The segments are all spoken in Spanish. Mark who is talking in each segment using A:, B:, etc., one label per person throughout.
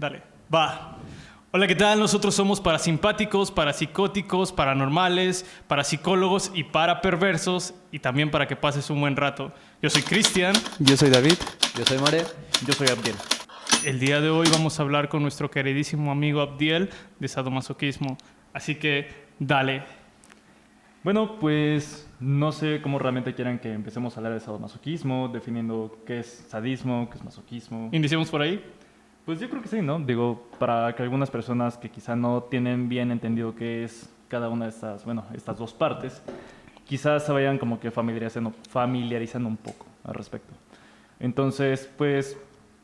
A: Dale, va. Hola, ¿qué tal? Nosotros somos parasimpáticos, parapsicóticos, paranormales, parapsicólogos y paraperversos, y también para que pases un buen rato. Yo soy Cristian.
B: Yo soy David.
C: Yo soy More.
D: Yo soy Abdiel.
A: El día de hoy vamos a hablar con nuestro queridísimo amigo Abdiel de sadomasoquismo. Así que, dale.
D: Bueno, pues no sé cómo realmente quieran que empecemos a hablar de sadomasoquismo, definiendo qué es sadismo, qué es masoquismo.
A: ¿Iniciamos por ahí?
D: Pues yo creo que sí, ¿no? Digo, para que algunas personas que quizá no tienen bien entendido qué es cada una de estas dos partes, quizás se vayan como que familiarizando un poco al respecto. Entonces, pues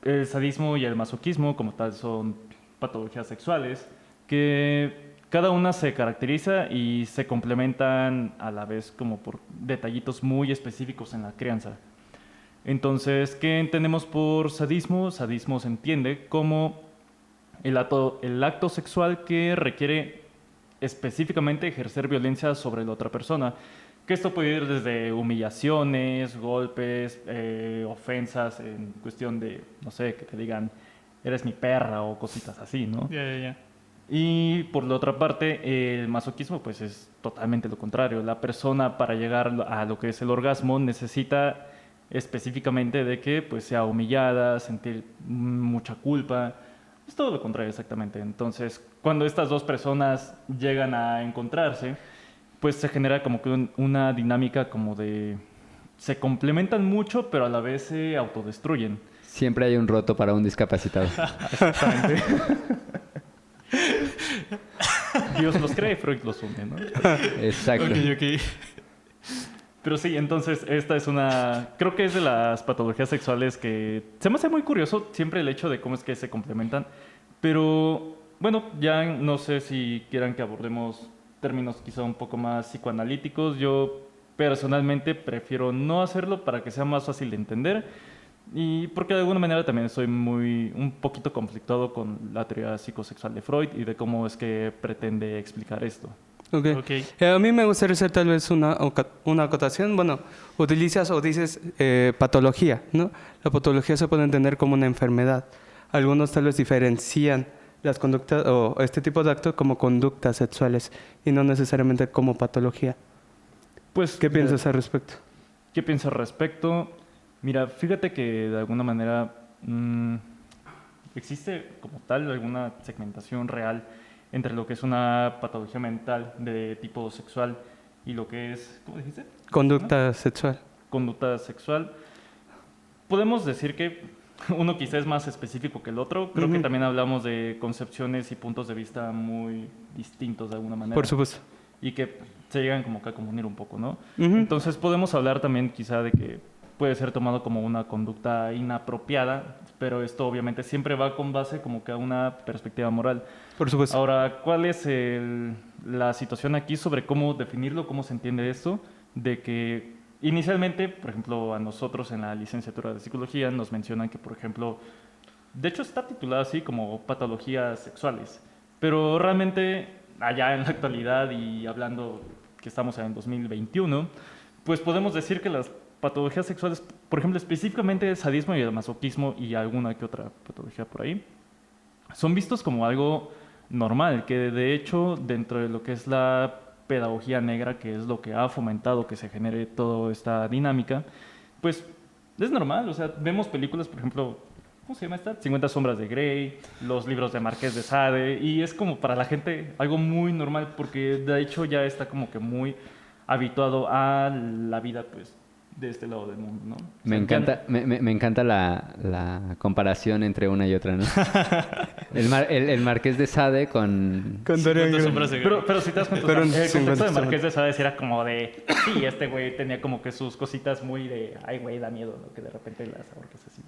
D: el sadismo y el masoquismo como tal son patologías sexuales que cada una se caracteriza y se complementan a la vez como por detallitos muy específicos en la crianza. Entonces, ¿qué entendemos por sadismo? Sadismo se entiende como el acto sexual que requiere específicamente ejercer violencia sobre la otra persona. Que esto puede ir desde humillaciones, golpes, ofensas en cuestión de, no sé, que te digan, eres mi perra o cositas así, ¿no?
A: Ya.
D: Y por la otra parte, el masoquismo pues es totalmente lo contrario. La persona para llegar a lo que es el orgasmo necesita específicamente de que pues sea humillada, sentir mucha culpa. Es todo lo contrario exactamente. Entonces, cuando estas dos personas llegan a encontrarse, pues se genera como que una dinámica como de... Se complementan mucho, pero a la vez se autodestruyen.
C: Siempre hay un roto para un discapacitado.
D: Exactamente. Dios los cree, Freud los une, ¿no?
C: Exacto.
A: Ok.
D: Pero sí, entonces esta es creo que es de las patologías sexuales que se me hace muy curioso siempre el hecho de cómo es que se complementan. Pero bueno, ya no sé si quieran que abordemos términos quizá un poco más psicoanalíticos. Yo personalmente prefiero no hacerlo para que sea más fácil de entender. Y porque de alguna manera también estoy un poquito conflictuado con la teoría psicosexual de Freud y de cómo es que pretende explicar esto.
A: Ok.
B: A mí me gustaría hacer tal vez una acotación. Bueno, utilizas o dices patología, ¿no? La patología se puede entender como una enfermedad. Algunos tal vez diferencian las conductas o este tipo de actos como conductas sexuales y no necesariamente como patología.
D: Pues,
B: ¿Qué piensas al respecto?
D: ¿Qué piensas al respecto? Mira, fíjate que de alguna manera existe como tal alguna segmentación real entre lo que es una patología mental de tipo sexual y lo que es, ¿cómo dijiste?
B: Conducta sexual.
D: Conducta sexual. Podemos decir que uno quizá es más específico que el otro. Creo que también hablamos de concepciones y puntos de vista muy distintos de alguna manera.
B: Por supuesto.
D: Y que se llegan como que a confundir un poco, ¿no? Entonces podemos hablar también quizá de que puede ser tomado como una conducta inapropiada, pero esto obviamente siempre va con base como que a una perspectiva moral.
B: Por supuesto.
D: Ahora, ¿cuál es la situación aquí sobre cómo definirlo, cómo se entiende esto? De que inicialmente, por ejemplo, a nosotros en la licenciatura de psicología nos mencionan que, por ejemplo, de hecho está titulada así como patologías sexuales, pero realmente allá en la actualidad y hablando que estamos en 2021, pues podemos decir que las patologías sexuales, por ejemplo, específicamente el sadismo y el masoquismo y alguna que otra patología por ahí, son vistos como algo normal, que de hecho dentro de lo que es la pedagogía negra, que es lo que ha fomentado que se genere toda esta dinámica, pues es normal. O sea, vemos películas, por ejemplo, ¿cómo se llama esta? 50 sombras de Grey, los libros de Marqués de Sade, y es como para la gente algo muy normal, porque de hecho ya está como que muy habituado a la vida, pues, de este lado del mundo, ¿no? O sea,
C: Me encanta la comparación entre una y otra, ¿no? El Marqués de Sade con...
B: Dorian Gray.
A: sombras de Grey.
D: pero si te das cuenta,
B: Pero
D: el
B: en
D: contexto
B: 50
D: de Marqués de Sade era como de... Sí, este güey tenía como que sus cositas muy de... Ay, güey, da miedo, ¿no? Que de repente las ahorques así,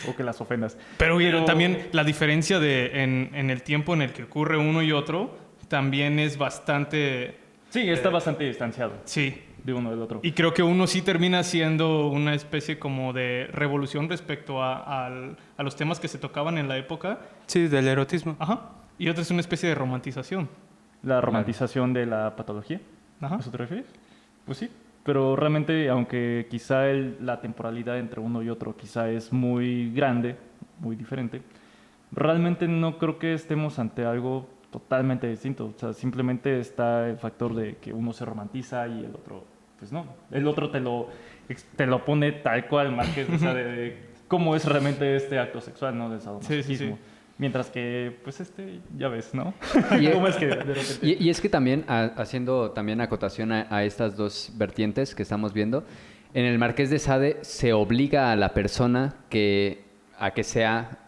D: o que las ofendas.
A: Pero también la diferencia en el tiempo en el que ocurre uno y otro también es bastante...
D: Sí, está bastante distanciado
A: Sí.
D: de uno del otro.
A: Y creo que uno sí termina siendo una especie como de revolución respecto a los temas que se tocaban en la época.
B: Sí, del erotismo.
A: Ajá. Y otro es una especie de romantización.
D: La romantización de la patología.
A: Ajá.
D: ¿A eso te refieres? Pues sí. Pero realmente, aunque quizá la temporalidad entre uno y otro quizá es muy grande, muy diferente, realmente no creo que estemos ante algo totalmente distinto. O sea, simplemente está el factor de que uno se romantiza y el otro, pues no. El otro te lo pone tal cual, Márquez, o sea, de cómo es realmente este acto sexual, ¿no? Del sadomasoquismo.
A: Sí, sí, sí.
D: Mientras que, pues ya ves, ¿no?
C: Y,
D: ¿Cómo es que de repente...
C: y es que también, haciendo también acotación a estas dos vertientes que estamos viendo, en el Marqués de Sade se obliga a la persona a que sea...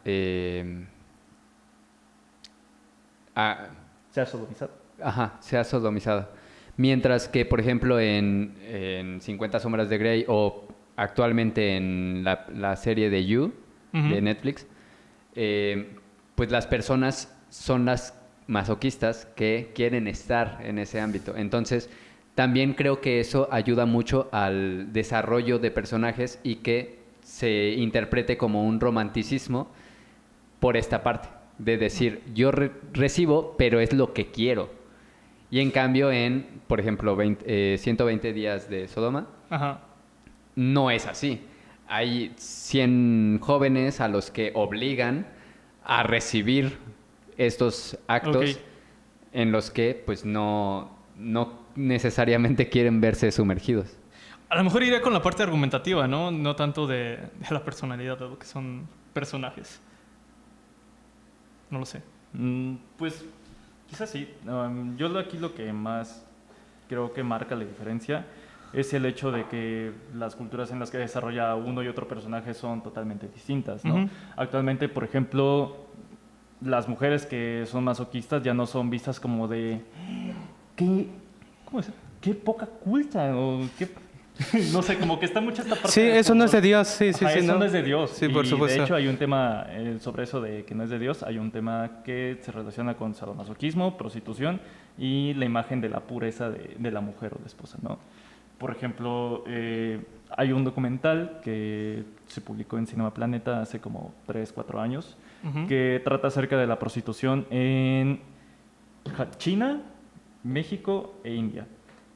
D: sea sodomizado.
C: Ajá, sea sodomizada. Mientras que, por ejemplo, en 50 sombras de Grey o actualmente en la serie de You, de Netflix, pues las personas son las masoquistas que quieren estar en ese ámbito. Entonces, también creo que eso ayuda mucho al desarrollo de personajes y que se interprete como un romanticismo por esta parte, de decir, yo recibo, pero es lo que quiero. Y en cambio, por ejemplo, 120 días de Sodoma,
A: Ajá.
C: no es así. Hay 100 jóvenes a los que obligan a recibir estos actos en los que pues no necesariamente quieren verse sumergidos.
A: A lo mejor iría con la parte argumentativa, ¿no? No tanto de la personalidad, de lo que son personajes. No lo sé.
D: Pues quizás sí. Yo aquí lo que más creo que marca la diferencia es el hecho de que las culturas en las que desarrolla uno y otro personaje son totalmente distintas, ¿no? Actualmente, por ejemplo, las mujeres que son masoquistas ya no son vistas como de qué poca culta o qué no sé, como que está mucha esta parte.
B: Sí, eso no es de Dios, sí,
D: Ajá, eso
B: ¿no?
D: no es de Dios.
B: Sí, por supuesto.
D: De hecho, hay un tema sobre eso de que no es de Dios. Hay un tema que se relaciona con sadomasoquismo, prostitución y la imagen de la pureza de la mujer o de esposa, ¿no? Por ejemplo, hay un documental que se publicó en Cinema Planeta hace como 3, 4 años que trata acerca de la prostitución en China, México e India.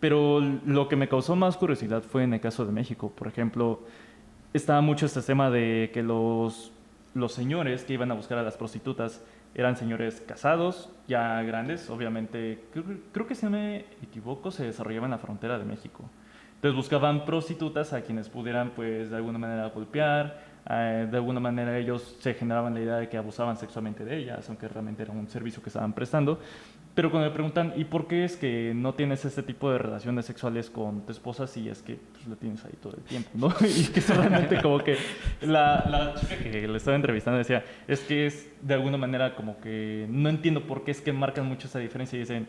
D: Pero lo que me causó más curiosidad fue en el caso de México. Por ejemplo, estaba mucho este tema de que los señores que iban a buscar a las prostitutas eran señores casados, ya grandes, obviamente. Creo que si no me equivoco, se desarrollaba en la frontera de México. Entonces buscaban prostitutas a quienes pudieran, pues, de alguna manera golpear. De alguna manera ellos se generaban la idea de que abusaban sexualmente de ellas, aunque realmente era un servicio que estaban prestando. Pero cuando me preguntan, ¿y por qué es que no tienes este tipo de relaciones sexuales con tu esposa si es que pues, la tienes ahí todo el tiempo, ¿no? Y que es realmente como que la chica que le estaba entrevistando decía, es que es de alguna manera como que no entiendo por qué es que marcan mucho esa diferencia y dicen,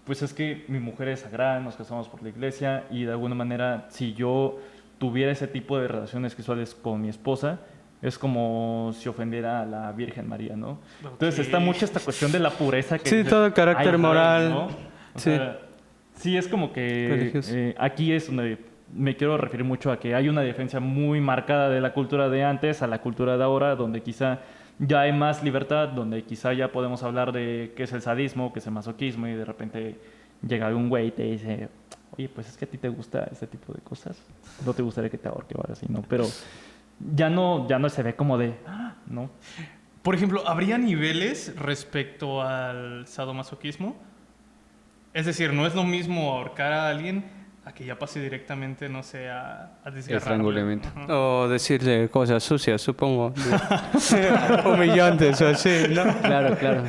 D: pues es que mi mujer es sagrada, nos casamos por la iglesia y de alguna manera si yo tuviera ese tipo de relaciones sexuales con mi esposa, es como si ofendiera a la Virgen María, ¿no? Entonces está mucho esta cuestión de la pureza. Que
B: Sí, todo el carácter moral.
D: ¿no? Sí, es como que aquí es donde me quiero referir mucho a que hay una diferencia muy marcada de la cultura de antes a la cultura de ahora, donde quizá ya hay más libertad, donde quizá ya podemos hablar de qué es el sadismo, qué es el masoquismo, y de repente llega algún güey y te dice, oye, pues es que a ti te gusta este tipo de cosas, no te gustaría que te ahorque o algo así, ¿no? Pero ya no se ve como de, ¿no?
A: Por ejemplo, ¿habría niveles respecto al sadomasoquismo? Es decir, no es lo mismo ahorcar a alguien a que ya pase directamente, no sé, a desgarrarlo.
C: Estrangulamiento.
B: O decirle cosas sucias, supongo. Humillantes o así, ¿no?
C: Claro, claro.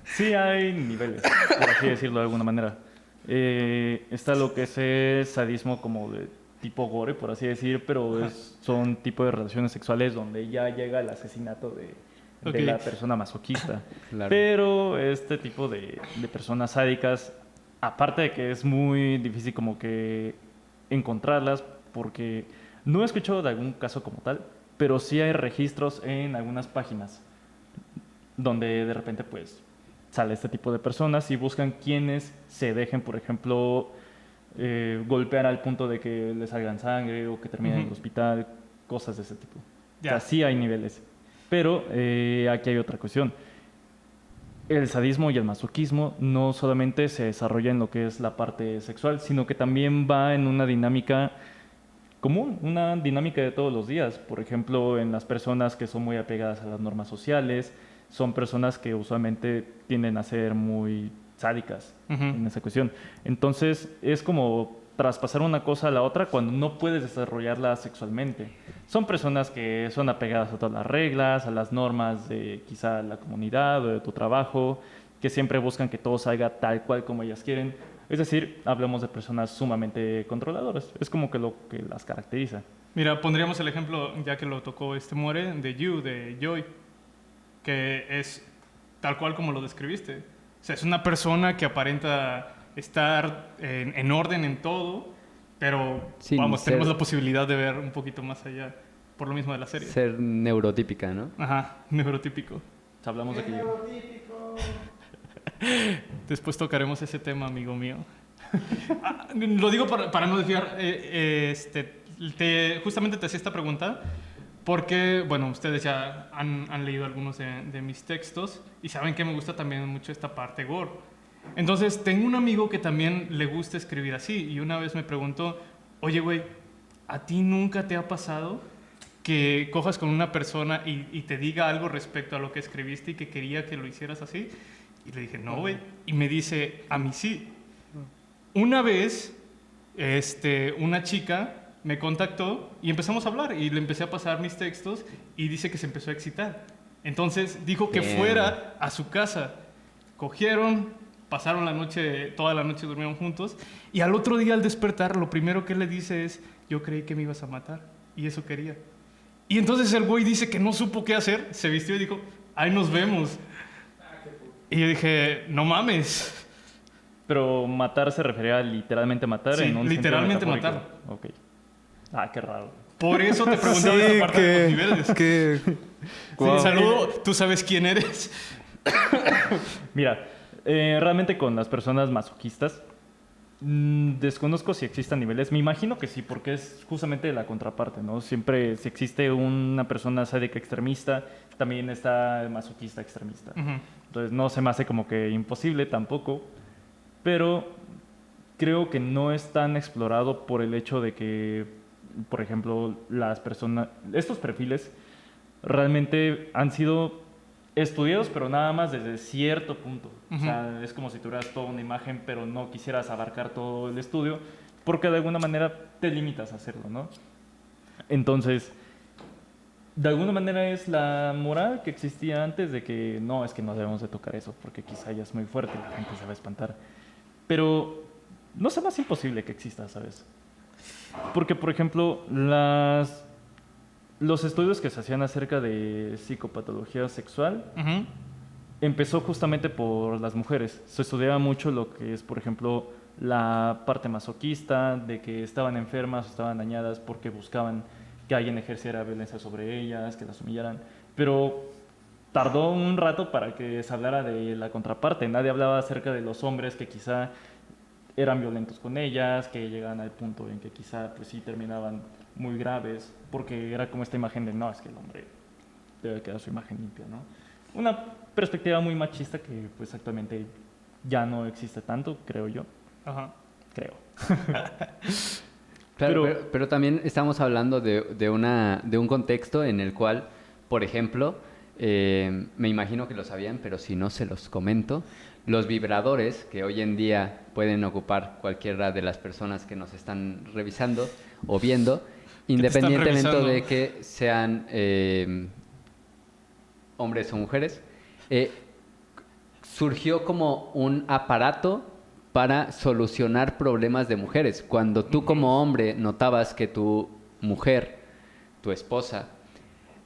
D: Sí hay niveles, por así decirlo de alguna manera. Está lo que es el sadismo como de tipo gore, por así decir, pero son tipo de relaciones sexuales donde ya llega el asesinato de la persona masoquista.
C: Claro.
D: Pero este tipo de personas sádicas, aparte de que es muy difícil como que encontrarlas, porque no he escuchado de algún caso como tal, pero sí hay registros en algunas páginas donde de repente pues sale este tipo de personas y buscan quienes se dejen, por ejemplo, golpear al punto de que les salgan sangre o que terminen en el hospital, cosas de ese tipo. O sea, sí hay niveles. Pero aquí hay otra cuestión. El sadismo y el masoquismo no solamente se desarrolla en lo que es la parte sexual, sino que también va en una dinámica común, una dinámica de todos los días. Por ejemplo, en las personas que son muy apegadas a las normas sociales, son personas que usualmente tienden a ser muy sádicas en esa cuestión. Entonces, es como traspasar una cosa a la otra cuando no puedes desarrollarla sexualmente. Son personas que son apegadas a todas las reglas, a las normas de quizá la comunidad o de tu trabajo, que siempre buscan que todo salga tal cual como ellas quieren. Es decir, hablamos de personas sumamente controladoras. Es como que lo que las caracteriza.
A: Mira, pondríamos el ejemplo, ya que lo tocó More, de You, de Joy, que es tal cual como lo describiste. O sea, es una persona que aparenta estar en orden en todo, pero
C: Sin
A: vamos,
C: ser-
A: tenemos la posibilidad de ver un poquito más allá, por lo mismo de la serie.
C: Ser neurotípica, ¿no?
A: Ajá, neurotípico.
D: Hablamos de que...
A: Después tocaremos ese tema, amigo mío. Lo digo para no desviar. Justamente te hacía esta pregunta porque, bueno, ustedes ya han leído algunos de mis textos y saben que me gusta también mucho esta parte gore. Entonces, tengo un amigo que también le gusta escribir así y una vez me preguntó, oye, güey, ¿a ti nunca te ha pasado que cojas con una persona y te diga algo respecto a lo que escribiste y que quería que lo hicieras así? Y le dije, no, güey. Y me dice, a mí sí. Una vez, una chica me contactó y empezamos a hablar y le empecé a pasar mis textos y dice que se empezó a excitar. Entonces dijo que
C: Damn.
A: fuera a su casa. Cogieron, pasaron la noche, toda la noche durmieron juntos y al otro día al despertar lo primero que él le dice es, yo creí que me ibas a matar y eso quería. Y entonces el güey dice que no supo qué hacer, se vistió y dijo, ahí nos vemos. Y yo dije, no mames.
D: Pero matar se refería a literalmente matar
A: Sí,
D: en un
A: literalmente
D: sentido metafórico. Ok. Ah, qué raro.
A: Por eso te preguntaba esta parte de los niveles.
B: Guau.
A: Sí, saludo, tú sabes quién eres.
D: Mira, realmente con las personas masoquistas, desconozco si existan niveles. Me imagino que sí, porque es justamente la contraparte, ¿no? Siempre, si existe una persona sádica extremista, también está el masoquista extremista.
A: Ujú.
D: Entonces, no se me hace como que imposible tampoco, pero creo que no es tan explorado por el hecho de que, por ejemplo, las personas, estos perfiles realmente han sido estudiados, pero nada más desde cierto punto. O sea, es como si tuvieras toda una imagen, pero no quisieras abarcar todo el estudio, porque de alguna manera te limitas a hacerlo, ¿no? Entonces, de alguna manera es la moral que existía antes de que no, es que no debemos de tocar eso, porque quizá ya es muy fuerte y la gente se va a espantar. Pero no se me hace imposible que exista, ¿sabes? Porque, por ejemplo, los estudios que se hacían acerca de psicopatología sexual
A: Ujú.
D: empezó justamente por las mujeres. Se estudiaba mucho lo que es, por ejemplo, la parte masoquista, de que estaban enfermas o estaban dañadas porque buscaban que alguien ejerciera violencia sobre ellas, que las humillaran. Pero tardó un rato para que se hablara de la contraparte. Nadie hablaba acerca de los hombres que quizá eran violentos con ellas, que llegaban al punto en que quizá pues sí terminaban muy graves, porque era como esta imagen de no, es que el hombre debe quedar su imagen limpia, ¿no? Una perspectiva muy machista que pues actualmente ya no existe tanto, creo yo.
A: Ajá.
D: Creo.
C: Claro,
D: Pero-
C: pero también estamos hablando de un contexto en el cual, por ejemplo, me imagino que lo sabían, pero si no se los comento, los vibradores que hoy en día pueden ocupar cualquiera de las personas que nos están revisando o viendo,
A: te están
C: independientemente
A: revisando?
C: de que sean hombres o mujeres, surgió como un aparato para solucionar problemas de mujeres. Cuando tú como hombre notabas que tu mujer, tu esposa,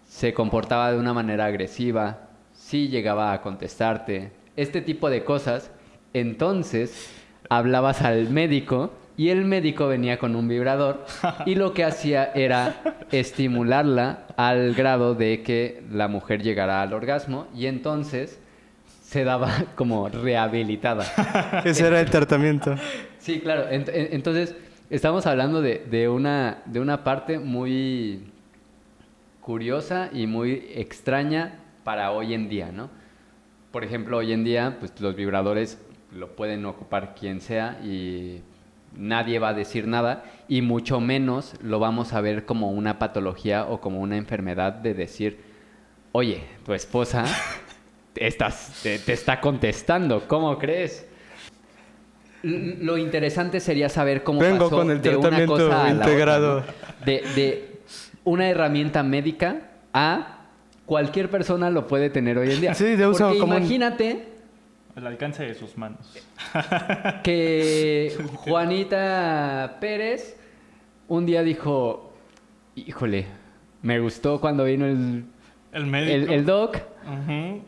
C: se comportaba de una manera agresiva, sí llegaba a contestarte, este tipo de cosas, entonces hablabas al médico y el médico venía con un vibrador y lo que hacía era estimularla al grado de que la mujer llegara al orgasmo y entonces se daba como rehabilitada.
B: Ese era el tratamiento.
C: Sí, claro. Entonces, estamos hablando de una parte muy curiosa y muy extraña para hoy en día, ¿no? Por ejemplo, hoy en día, pues los vibradores lo pueden ocupar quien sea y nadie va a decir nada y mucho menos lo vamos a ver como una patología o como una enfermedad de decir, oye, tu esposa te está contestando, ¿cómo crees? Lo interesante sería saber cómo
B: Vengo
C: pasó
B: con el
C: de una
B: tratamiento
C: cosa a la
B: integrado.
C: otra, ¿no? De una herramienta médica a cualquier persona lo puede tener hoy en día.
B: Sí, de uso
C: Porque
B: común.
C: imagínate
D: Al alcance de sus manos.
C: que Juanita Pérez un día dijo, híjole, me gustó cuando vino
A: El médico.
C: el doc,
A: Ujú.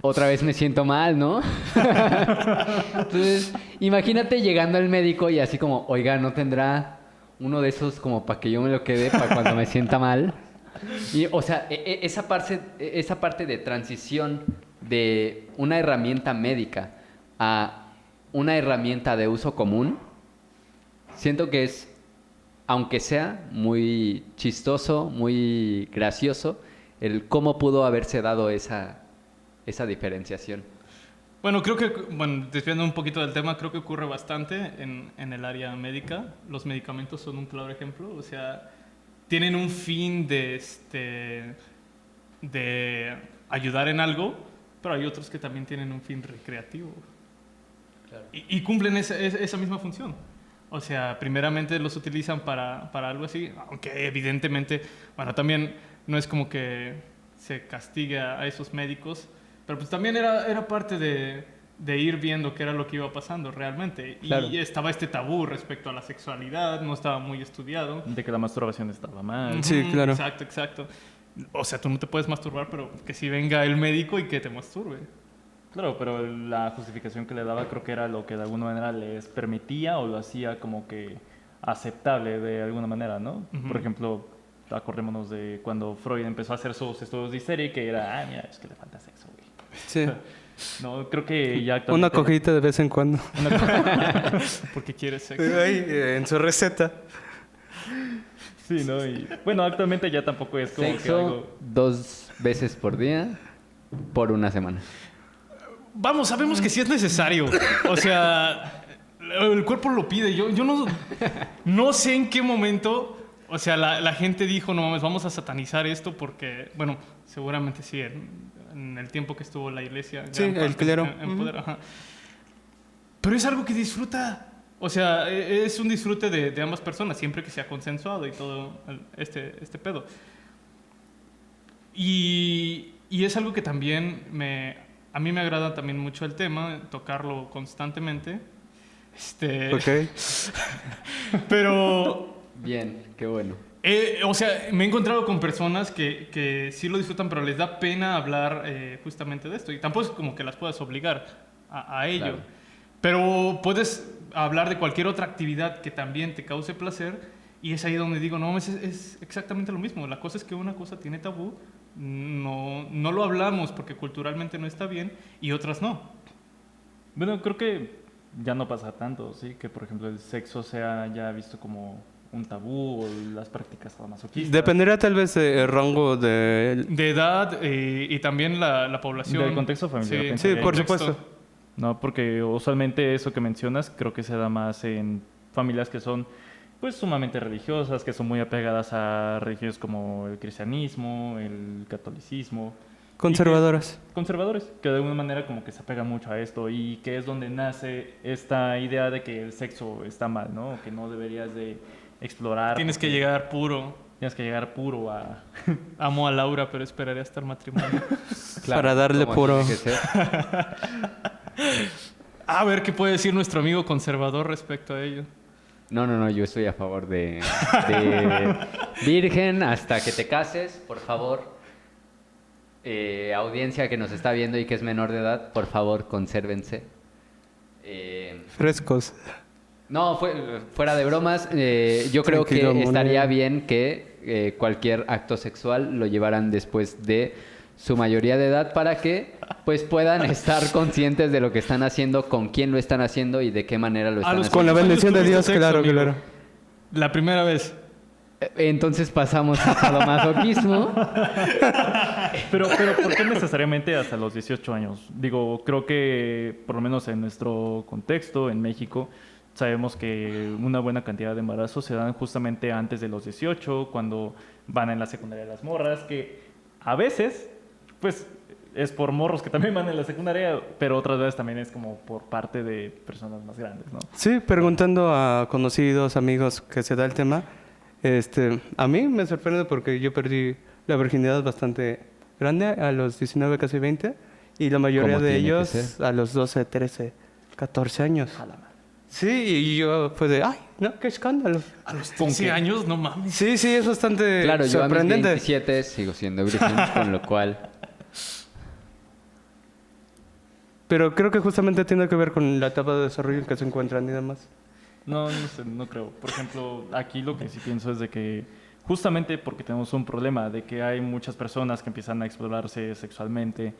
C: otra vez me siento mal, ¿no? Entonces, imagínate llegando al médico y así como, oiga, ¿no tendrá uno de esos como para que yo me lo quede para cuando me sienta mal? Y, o sea, esa parte de transición de una herramienta médica a una herramienta de uso común, siento que es, aunque sea muy chistoso, muy gracioso, el cómo pudo haberse dado esa diferenciación.
A: Bueno, creo que, bueno, desviando un poquito del tema, creo que ocurre bastante en el área médica. Los medicamentos son un claro ejemplo. O sea, tienen un fin de ayudar en algo, pero hay otros que también tienen un fin recreativo.
C: Claro.
A: Y cumplen esa misma función. O sea, primeramente los utilizan para algo así, aunque evidentemente, bueno, también no es como que se castigue a esos médicos, pero pues también era parte de ir viendo qué era lo que iba pasando realmente.
C: Claro.
A: Y estaba este tabú respecto a la sexualidad, no estaba muy estudiado.
D: De que la masturbación estaba mal.
B: Sí,
A: Ujú,
B: claro.
A: Exacto, exacto. O sea, tú no te puedes masturbar, pero que si venga el médico y que te masturbe.
D: Claro, pero la justificación que le daba creo que era lo que de alguna manera les permitía o lo hacía como que aceptable de alguna manera, ¿no?
A: Ujú.
D: Por ejemplo, acordémonos de cuando Freud empezó a hacer sus estudios de histeria, que era, mira, es que le falta sexo, güey.
B: Sí.
D: No, creo que ya
B: Una
D: actualmente...
B: cogidita de vez en cuando.
A: Porque quieres sexo.
B: Ahí, en su receta.
D: Sí, ¿no? Y, bueno, actualmente ya tampoco es como que
C: Sexo
D: algo...
C: 2 veces por día, por una semana.
A: Vamos, sabemos que sí es necesario. O sea, el cuerpo lo pide. Yo no sé en qué momento, o sea, la gente dijo, no mames, vamos a satanizar esto porque, bueno, seguramente sí, en el tiempo que estuvo la iglesia.
B: Sí,
A: gran
B: el
A: parte
B: clero.
A: en poder, ajá. Pero es algo que disfruta. O sea, es un disfrute de ambas personas, siempre que sea consensuado y todo este pedo. Y es algo que también a mí me agrada también mucho el tema, tocarlo constantemente.
B: Ok.
A: Pero,
C: Bien, qué bueno.
A: o sea, me he encontrado con personas que sí lo disfrutan, pero les da pena hablar justamente de esto. Y tampoco es como que las puedas obligar a ello.
C: Claro.
A: Pero puedes hablar de cualquier otra actividad que también te cause placer. Y es ahí donde digo, no, es exactamente lo mismo. La cosa es que una cosa tiene tabú, no lo hablamos porque culturalmente no está bien, y otras no.
D: Bueno, creo que ya no pasa tanto, ¿sí? Que, por ejemplo, el sexo sea ya visto como un tabú o las prácticas sadomasoquistas.
B: Dependerá tal vez del rango de...
A: De edad y también la población.
D: Del contexto familiar,
A: Sí,
D: pienso
B: Sí,
D: que-
B: por
A: contexto.
B: supuesto.
D: No, porque usualmente eso que mencionas creo que se da más en familias que son pues sumamente religiosas, que son muy apegadas a religiones como el cristianismo, el catolicismo.
B: Conservadoras.
D: Conservadores, que de alguna manera como que se apegan mucho a esto y que es donde nace esta idea de que el sexo está mal, ¿no? Que no deberías de explorar.
A: Tienes que
D: porque
A: llegar puro.
D: Tienes que llegar puro a...
A: Amo a Laura, pero esperaré hasta el matrimonio.
B: Para darle
C: como
B: puro.
C: tiene que ser.
A: A ver qué puede decir nuestro amigo conservador respecto a ello.
C: No, yo estoy a favor de virgen hasta que te cases, por favor. Audiencia que nos está viendo y que es menor de edad, por favor, consérvense.
B: Frescos.
C: No, fuera de bromas, yo creo que
B: Tranquilo,
C: estaría
B: mole.
C: bien que cualquier acto sexual lo llevaran después de su mayoría de edad para que pues puedan estar conscientes de lo que están haciendo, con quién lo están haciendo y de qué manera lo están
A: los
C: haciendo.
B: Con la
A: ¿Cuándo
B: bendición de
A: tuviste
B: Dios,
A: sexo,
B: claro,
A: amigo?
B: claro.
A: La primera vez.
C: Entonces pasamos al sadomasoquismo.
D: Pero ¿por qué necesariamente hasta los 18 años? Digo, creo que por lo menos en nuestro contexto, en México, sabemos que una buena cantidad de embarazos se dan justamente antes de los 18, cuando van en la secundaria las morras, que a veces, pues, es por morros que también van en la secundaria, pero otras veces también es como por parte de personas más grandes, ¿no?
B: Sí, preguntando a conocidos, amigos que se da el tema, a mí me sorprende porque yo perdí la virginidad bastante grande, a los 19, casi 20, y la mayoría
C: Como
B: de
C: tiene que
B: ellos
C: ser.
B: a los 12, 13, 14 años.
D: A la madre.
B: Sí, y yo fue de, ay, no, qué escándalo.
A: A los 15 años, no mames.
B: Sí, sí, es bastante
C: Claro, yo a mis
B: sorprendente.
C: 27 sigo siendo virgen, con lo cual...
B: Pero creo que justamente tiene que ver con la etapa de desarrollo en que se encuentran y demás.
D: No, no sé, no creo. Por ejemplo, aquí lo que sí pienso es de que justamente porque tenemos un problema de que hay muchas personas que empiezan a explorarse sexualmente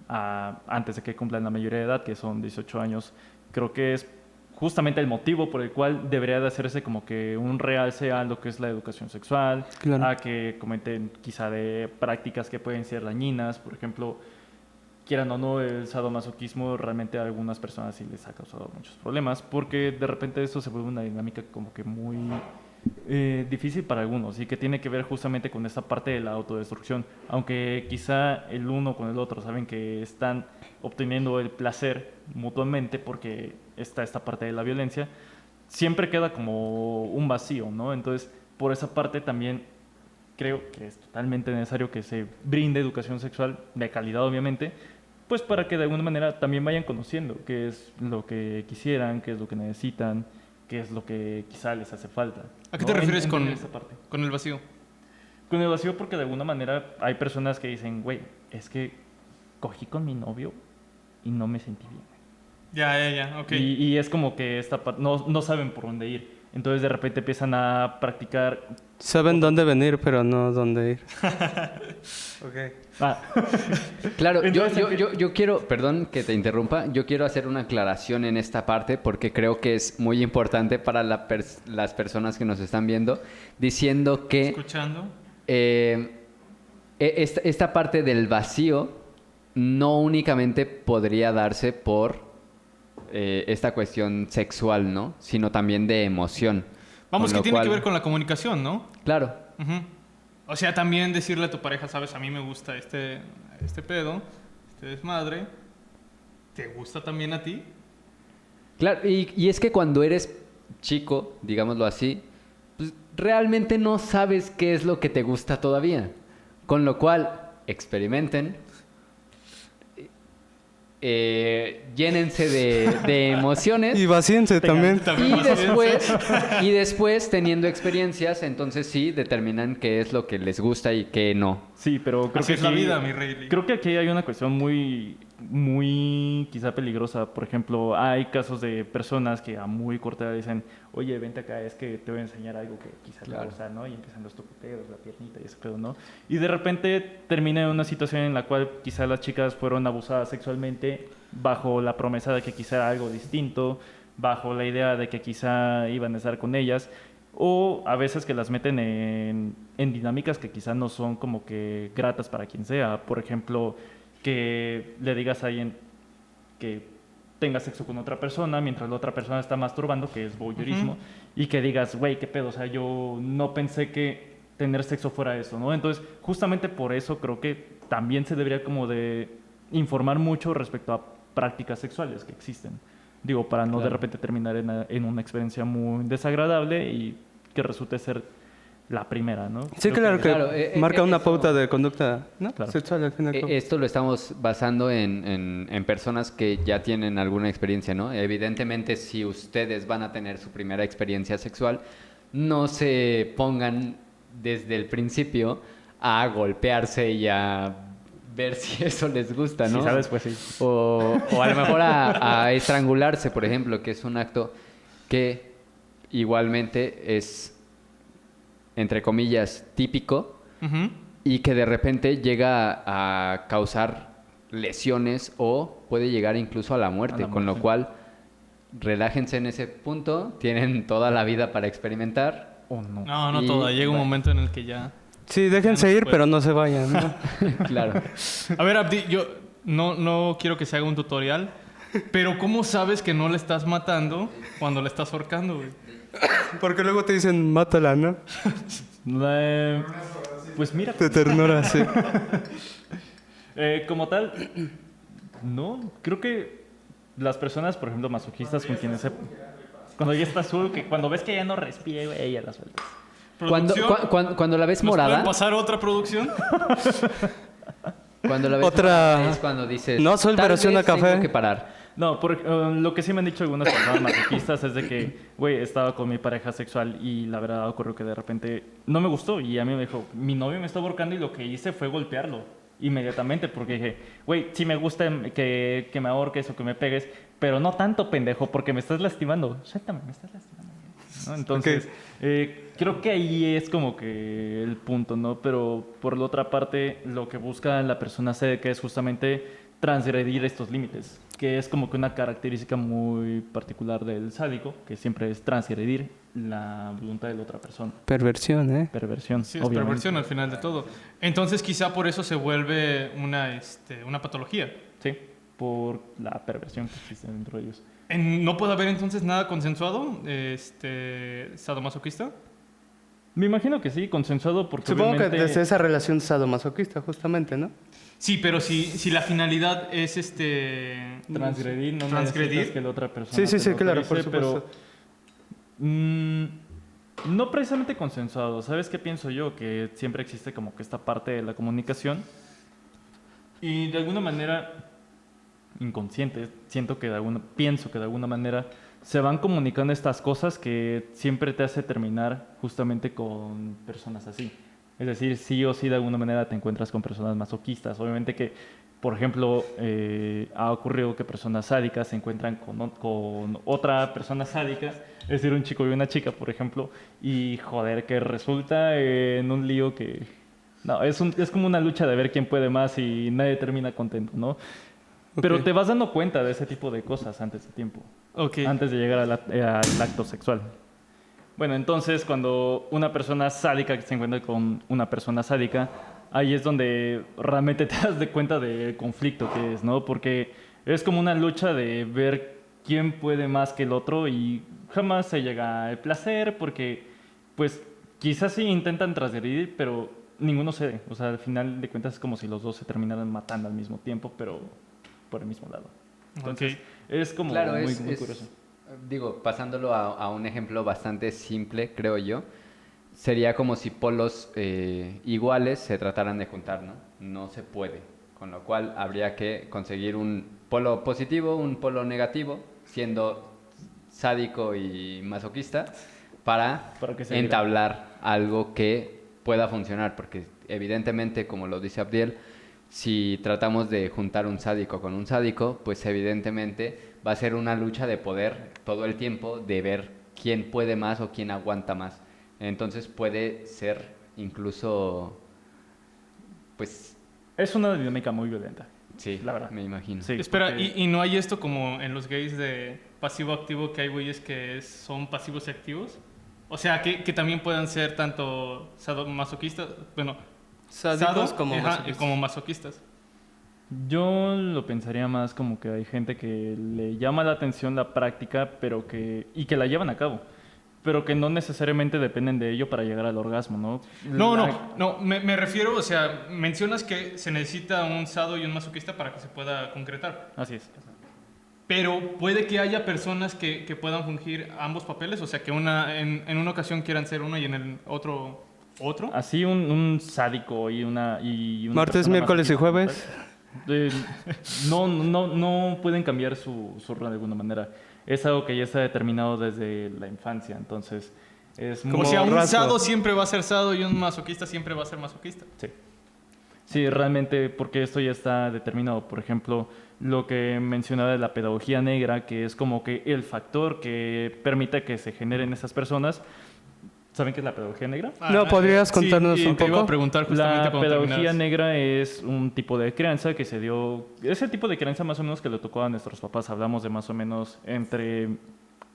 D: antes de que cumplan la mayoría de edad, que son 18 años, creo que es justamente el motivo por el cual debería de hacerse como que un realce a lo que es la educación sexual,
B: Claro.
D: a que comenten quizá de prácticas que pueden ser dañinas, por ejemplo, quieran o no, el sadomasoquismo realmente a algunas personas sí les ha causado muchos problemas, porque de repente eso se vuelve una dinámica como que muy difícil para algunos y que tiene que ver justamente con esta parte de la autodestrucción, aunque quizá el uno con el otro saben que están obteniendo el placer mutuamente porque está esta parte de la violencia, siempre queda como un vacío, ¿no? Entonces, por esa parte también creo que es totalmente necesario que se brinde educación sexual de calidad, obviamente, pues para que de alguna manera también vayan conociendo qué es lo que quisieran, qué es lo que necesitan, qué es lo que quizá les hace falta.
A: ¿A qué
D: ¿no?
A: te refieres con,
D: Entender esa parte.
A: con el vacío?
D: Con el vacío porque de alguna manera hay personas que dicen, güey, es que cogí con mi novio y no me sentí bien.
A: Ya, ok.
D: Y es como que no saben por dónde ir. Entonces de repente empiezan a practicar.
B: Saben dónde venir, pero no dónde ir.
D: Ah,
C: Claro,
D: Entonces,
C: yo quiero, perdón que te interrumpa, yo quiero hacer una aclaración en esta parte porque creo que es muy importante para las personas que nos están viendo, diciendo que
A: Escuchando.
C: esta parte del vacío no únicamente podría darse por esta cuestión sexual, ¿no? Sino también de emoción.
A: Vamos,
C: Con
A: que
C: lo
A: tiene
C: cual-
A: que ver con la comunicación, ¿no?
C: Claro.
A: Ujú. O sea, también decirle a tu pareja, sabes, a mí me gusta este pedo, este desmadre. ¿Te gusta también a ti?
C: Claro, y es que cuando eres chico, digámoslo así, pues realmente no sabes qué es lo que te gusta todavía. Con lo cual, experimenten, llénense de emociones.
B: Y vacíense también.
C: Y después, teniendo experiencias, entonces sí determinan qué es lo que les gusta y qué no.
D: sí, pero creo
A: Así
D: que
A: es la
D: aquí-
A: vida, mi rey.
D: Creo que aquí hay una cuestión muy quizá peligrosa. Por ejemplo, hay casos de personas que a muy corta edad dicen, oye, vente acá, es que te voy a enseñar algo que quizá te va a
C: Claro.
D: gustar, ¿no? Y empiezan los toqueteos, la piernita y ese pedo, ¿no? Y de repente termina en una situación en la cual quizá las chicas fueron abusadas sexualmente bajo la promesa de que quizá era algo distinto, bajo la idea de que quizá iban a estar con ellas, o a veces que las meten en dinámicas que quizá no son como que gratas para quien sea. Por ejemplo, que le digas a alguien que tenga sexo con otra persona mientras la otra persona está masturbando, que es voyeurismo, y que digas, güey, qué pedo, o sea, yo no pensé que tener sexo fuera eso, ¿no? Entonces, justamente por eso creo que también se debería como de informar mucho respecto a prácticas sexuales que existen. Digo, para no de
C: Claro.
D: repente terminar en una experiencia muy desagradable y que resulte ser la primera, ¿no?
B: Sí,
D: Creo
B: claro que
C: Claro,
B: marca una
C: eso-
B: pauta de conducta, ¿no?
D: Claro.
B: Sexual al fin y al cabo.
C: Esto lo estamos basando en personas que ya tienen alguna experiencia, ¿no? Evidentemente, si ustedes van a tener su primera experiencia sexual, no se pongan desde el principio a golpearse y a ver si eso les gusta, ¿no?
D: Si sabes, pues sí.
C: O a lo mejor a estrangularse, por ejemplo, que es un acto que igualmente es, entre comillas, típico
A: Ujú.
C: y que de repente llega a causar lesiones o puede llegar incluso a la muerte,
D: A la
C: con lo
D: muerte.
C: cual relájense en ese punto, tienen toda la vida para experimentar.
D: O no.
A: No
C: Y-
A: toda. Llega un
C: bueno.
A: momento en el que ya...
B: Sí, déjense
A: Ya no se
B: ir,
A: puede.
B: pero no se vayan, ¿no?
C: Claro.
A: A ver, Abdi, yo no quiero que se haga un tutorial, Pero ¿cómo sabes que no le estás matando cuando le estás ahorcando, güey?
B: Porque luego te dicen, mátala, ¿no?
D: Pues mira,
B: De ternura, sí.
D: como tal, no, creo que las personas, por ejemplo, masoquistas con quienes cuando ya está azul, que cuando ves que ya no respira, güey, ya la sueltas.
C: Cuando la ves
A: ¿Nos
C: morada,
A: pueden pasar otra producción?
C: cuando la ves
B: Otra-
C: morada es cuando dices,
B: No, Sol,
C: tal
B: pero sí
C: vez
B: una café".
C: tengo que parar.
D: No, lo que sí me han dicho algunas personas masoquistas es de que, güey, estaba con mi pareja sexual y la verdad ocurrió que de repente no me gustó y a mí me dijo, mi novio me está ahorcando y lo que hice fue golpearlo inmediatamente porque dije, güey, sí me gusta que me ahorques o que me pegues, pero no tanto, pendejo, porque me estás lastimando. Suéltame, me estás lastimando. ¿No? Entonces, creo que ahí es como que el punto, ¿no? Pero por la otra parte, lo que busca la persona que es justamente transgredir estos límites, que es como que una característica muy particular del sádico, que siempre es transgredir la voluntad de la otra persona.
B: Perversión, ¿eh?
D: Perversión,
A: Sí, es
D: obviamente.
A: perversión al final de todo. Entonces quizá por eso se vuelve una patología.
D: Sí, por la perversión que existe dentro de ellos.
A: ¿No puede haber entonces nada consensuado, sadomasoquista?
D: Me imagino que sí, consensuado porque
B: Supongo que
D: obviamente...
B: desde esa relación sadomasoquista, justamente, ¿no?
A: Sí, pero si la finalidad es
D: transgredir, no
A: transgredir.
D: necesitas que la otra persona
B: Sí, sí,
D: te
B: sí,
D: lo
B: claro,
D: autorice,
B: por supuesto.
D: pero no precisamente consensuado. ¿Sabes qué pienso yo? Que siempre existe como que esta parte de la comunicación y de alguna manera inconsciente, pienso que de alguna manera se van comunicando estas cosas que siempre te hace terminar justamente con personas así. Es decir, sí o sí de alguna manera te encuentras con personas masoquistas. Obviamente que, por ejemplo, ha ocurrido que personas sádicas se encuentran con otra persona sádica, es decir, un chico y una chica, por ejemplo, y joder, que resulta en un lío que... No, es como una lucha de ver quién puede más y nadie termina contento, ¿no? Pero
B: Ok.
D: te vas dando cuenta de ese tipo de cosas antes de tiempo,
A: Ok.
D: antes de llegar al acto sexual. Bueno, entonces cuando una persona sádica se encuentra con una persona sádica, ahí es donde realmente te das de cuenta del conflicto que es, ¿no? Porque es como una lucha de ver quién puede más que el otro y jamás se llega al placer porque, pues, quizás sí intentan transgredir, pero ninguno cede. O sea, al final de cuentas es como si los dos se terminaran matando al mismo tiempo, pero por el mismo lado. Entonces,
A: Ok.
D: es como
C: Claro,
D: muy
C: es,
D: curioso.
C: digo, pasándolo a un ejemplo bastante simple, creo yo, sería como si polos iguales se trataran de juntar, ¿no? No se puede, con lo cual habría que conseguir un polo positivo, un polo negativo, siendo sádico y masoquista, para
D: Para que se
C: entablar algo que pueda funcionar, porque evidentemente, como lo dice Abdiel, si tratamos de juntar un sádico con un sádico, pues evidentemente va a ser una lucha de poder todo el tiempo, de ver quién puede más o quién aguanta más. Entonces puede ser incluso, pues,
D: Es una dinámica muy violenta.
C: sí,
D: La verdad.
C: me imagino.
D: Sí,
A: Espera,
D: porque-
A: ¿y no hay esto como en los gays de pasivo-activo que hay güeyes que son pasivos y activos? O sea, que también puedan ser tanto sadomasoquistas, bueno,
B: Sádicos
A: sado,
B: como
A: ajá,
B: masoquistas.
A: como masoquistas.
D: Yo lo pensaría más como que hay gente que le llama la atención la práctica, y que la llevan a cabo, pero que no necesariamente dependen de ello para llegar al orgasmo, ¿no?
A: No, me refiero, o sea, mencionas que se necesita un sado y un masoquista para que se pueda concretar.
D: Así es.
A: Pero puede que haya personas que puedan fungir ambos papeles, o sea, que en una ocasión quieran ser uno y en el otro.
D: Así un sádico y una
B: Martes,
D: persona
B: miércoles y
D: masoquista,
B: jueves.
D: no pueden cambiar su rol de alguna manera. Es algo que ya está determinado desde la infancia, entonces es
B: Como
A: O sea, un
B: rasgo.
A: sado siempre va a ser sado y un masoquista siempre va a ser masoquista.
D: Sí. Sí, realmente, porque esto ya está determinado. Por ejemplo, lo que mencionaba de la pedagogía negra, que es como que el factor que permite que se generen esas personas. ¿Saben qué es la pedagogía negra?
B: No, ¿podrías contarnos
A: sí,
B: un
A: te iba
B: poco?
A: a preguntar justamente
D: La
A: cuando
D: pedagogía
A: terminaras.
D: negra es un tipo de crianza que se dio, ese tipo de crianza más o menos que le tocó a nuestros papás, hablamos de más o menos entre,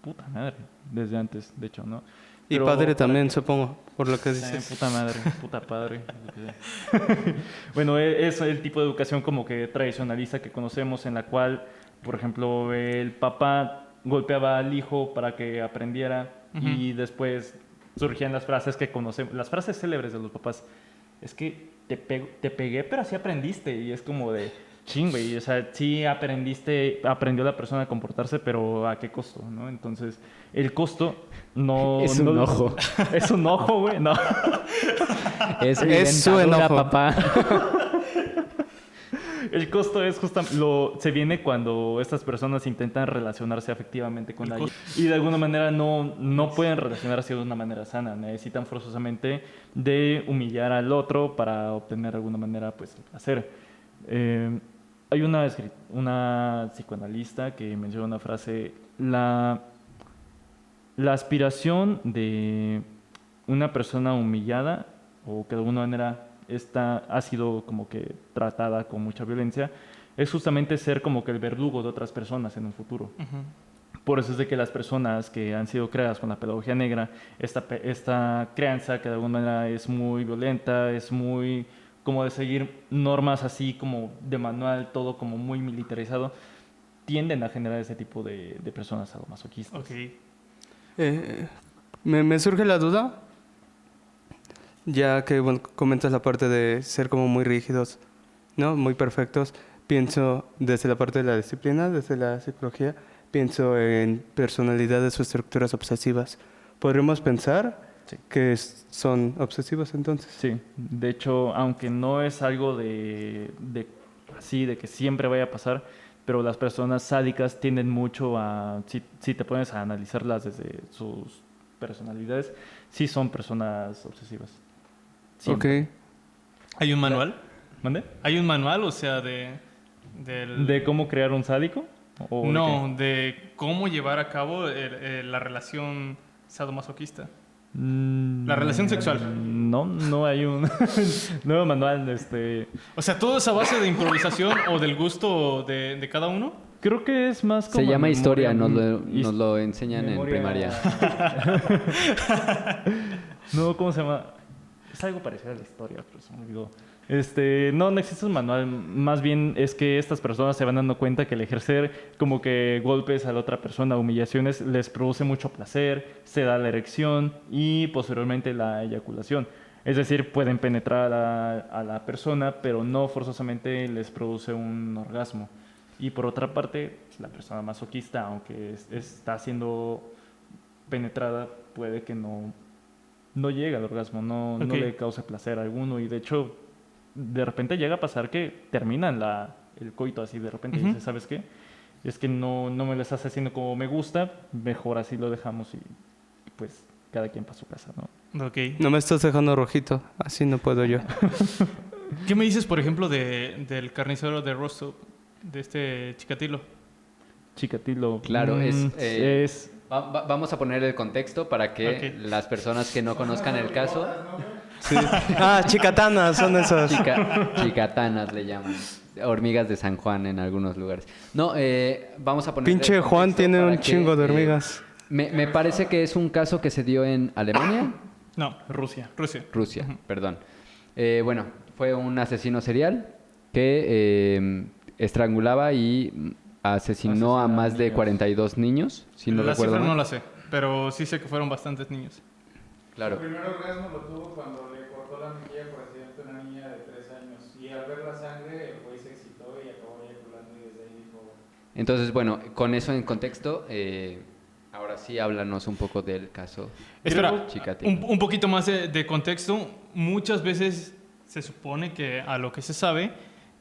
D: puta madre, desde antes, de hecho, ¿no?
B: Y
D: Pero
B: padre
D: para
B: también,
D: que-
B: supongo, por lo que
D: Sí,
B: dices.
D: puta madre, puta padre. Bueno, es el tipo de educación como que tradicionalista que conocemos, en la cual, por ejemplo, el papá golpeaba al hijo para que aprendiera y después surgían las frases que conocemos, las frases célebres de los papás. Es que te pegué, pero así aprendiste. Y es como de, ching, güey. O sea, sí aprendió la persona a comportarse, pero ¿a qué costo, no? Entonces, el costo no...
C: Es un
D: no-
C: ojo.
D: Es un ojo, güey, no.
C: Es mi
B: Es su
C: dentadura,
B: enojo.
C: papá.
D: El costo es justamente se viene cuando estas personas intentan relacionarse afectivamente con alguien y de alguna manera no pueden relacionarse de una manera sana. Necesitan forzosamente de humillar al otro para obtener de alguna manera pues placer. Hay una psicoanalista que menciona una frase: la aspiración de una persona humillada o que de alguna manera ha sido como que tratada con mucha violencia, es justamente ser como que el verdugo de otras personas en un futuro. Por eso es de que las personas que han sido creadas con la pedagogía negra, esta crianza que de alguna manera es muy violenta, es muy como de seguir normas así como de manual, todo como muy militarizado, tienden a generar ese tipo de personas sadomasoquistas.
A: Ok.
B: Me surge la duda, ya que bueno, comentas la parte de ser como muy rígidos, ¿no? Muy perfectos. Pienso desde la parte de la disciplina, desde la psicología, pienso en personalidades o estructuras obsesivas. ¿Podríamos pensar
D: Sí.
B: que son obsesivos entonces?
D: Sí, de hecho, aunque no es algo así, de que siempre vaya a pasar, pero las personas sádicas tienden mucho si te pones a analizarlas desde sus personalidades, sí son personas obsesivas. Siempre.
B: Ok.
A: ¿Hay un manual?
D: ¿Mande?
A: ¿Hay un manual, o sea, del...
D: ¿De cómo crear un sádico? ¿O de
A: No, de cómo llevar a cabo la relación sadomasoquista.
D: qué? Mm,
A: La relación sexual.
D: No hay un nuevo manual.
A: O sea, todo es a base de improvisación o del gusto de cada uno.
D: Creo que es más como
C: Se llama
D: memoria-
C: historia, nos
D: his-
C: lo enseñan en
D: memoria-
C: primaria.
D: No, ¿cómo se llama? Es algo parecido a la historia, pero se me olvidó. No existe un manual. Más bien es que estas personas se van dando cuenta que el ejercer como que golpes a la otra persona, humillaciones, les produce mucho placer, se da la erección y posteriormente la eyaculación. Es decir, pueden penetrar a la persona, pero no forzosamente les produce un orgasmo. Y por otra parte, la persona masoquista, aunque está siendo penetrada, puede que no llegue al orgasmo, no
A: Ok.
D: le cause placer alguno. Y de hecho, de repente llega a pasar que terminan el coito así, de repente
A: Ujú.
D: dices, ¿sabes qué? Es que no me lo estás haciendo como me gusta, mejor así lo dejamos y pues cada quien para su casa, ¿no?
A: Ok.
B: No me estás dejando rojito, así no puedo yo.
A: ¿Qué me dices, por ejemplo, del carnicero de Rostov, de este Chikatilo?
D: Chikatilo.
C: Claro,
D: es
C: vamos a poner el contexto para que
A: Ok.
C: las personas que no conozcan el caso,
B: Sí. Ah, chicatanas son esas.
C: chicatanas le llaman, hormigas de San Juan en algunos lugares. No, vamos a poner
B: Pinche
C: el
B: Juan
C: contexto
B: tiene
C: para
B: un
C: que,
B: chingo de hormigas.
C: Me parece que es un caso que se dio en Alemania,
A: No,
D: Rusia.
A: Rusia.
C: Rusia, perdón. Bueno, fue un asesino serial que estrangulaba y asesinó a
D: Asesinaba
C: más de
D: niños.
C: 42 niños, si no
A: La
C: recuerdo
A: cifra no
C: mal.
A: la sé, pero sí sé que fueron bastantes niños.
C: Claro.
E: Su primer orgasmo lo tuvo cuando le cortó la mejilla por accidente a una niña de 3 años. Y al ver la sangre, el güey se excitó y acabó eyaculando y desde ahí dijo...
C: Entonces, bueno, con eso en contexto, ahora sí háblanos un poco del caso.
A: Espera,
C: Chikatilo.
A: un poquito más de contexto. Muchas veces se supone que, a lo que se sabe,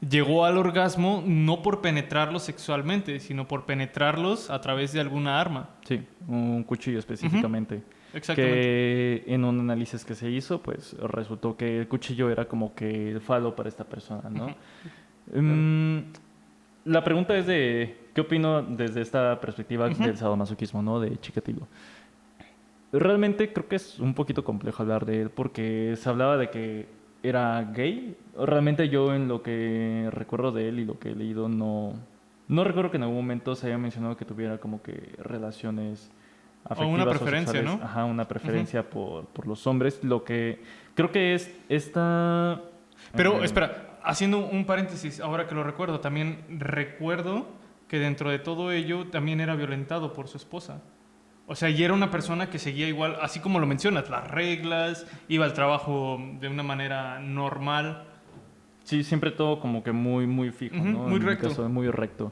A: llegó al orgasmo no por penetrarlos sexualmente, sino por penetrarlos a través de alguna arma.
D: Sí, un cuchillo específicamente.
A: Exactamente.
D: Que en un análisis que se hizo, pues resultó que el cuchillo era como que el falo para esta persona, ¿no? La pregunta es ¿qué opino desde esta perspectiva del sadomasoquismo, ¿no? De Chikatilo. Realmente creo que es un poquito complejo hablar de él porque se hablaba de que era gay. Realmente yo en lo que recuerdo de él y lo que he leído no recuerdo que en algún momento se haya mencionado que tuviera como que relaciones afectivas o
A: preferencia,
D: sexuales.
A: ¿no?
D: Ajá, una preferencia por los hombres. Lo que creo que es esta...
A: Pero, espera, haciendo un paréntesis, ahora que lo recuerdo, también recuerdo que dentro de todo ello también era violentado por su esposa. O sea, y era una persona que seguía igual, así como lo mencionas, las reglas, iba al trabajo de una manera normal.
D: Sí, siempre todo como que muy, muy fijo,
A: Ujú,
D: ¿no?
A: muy
D: En mi
A: recto.
D: caso, muy recto.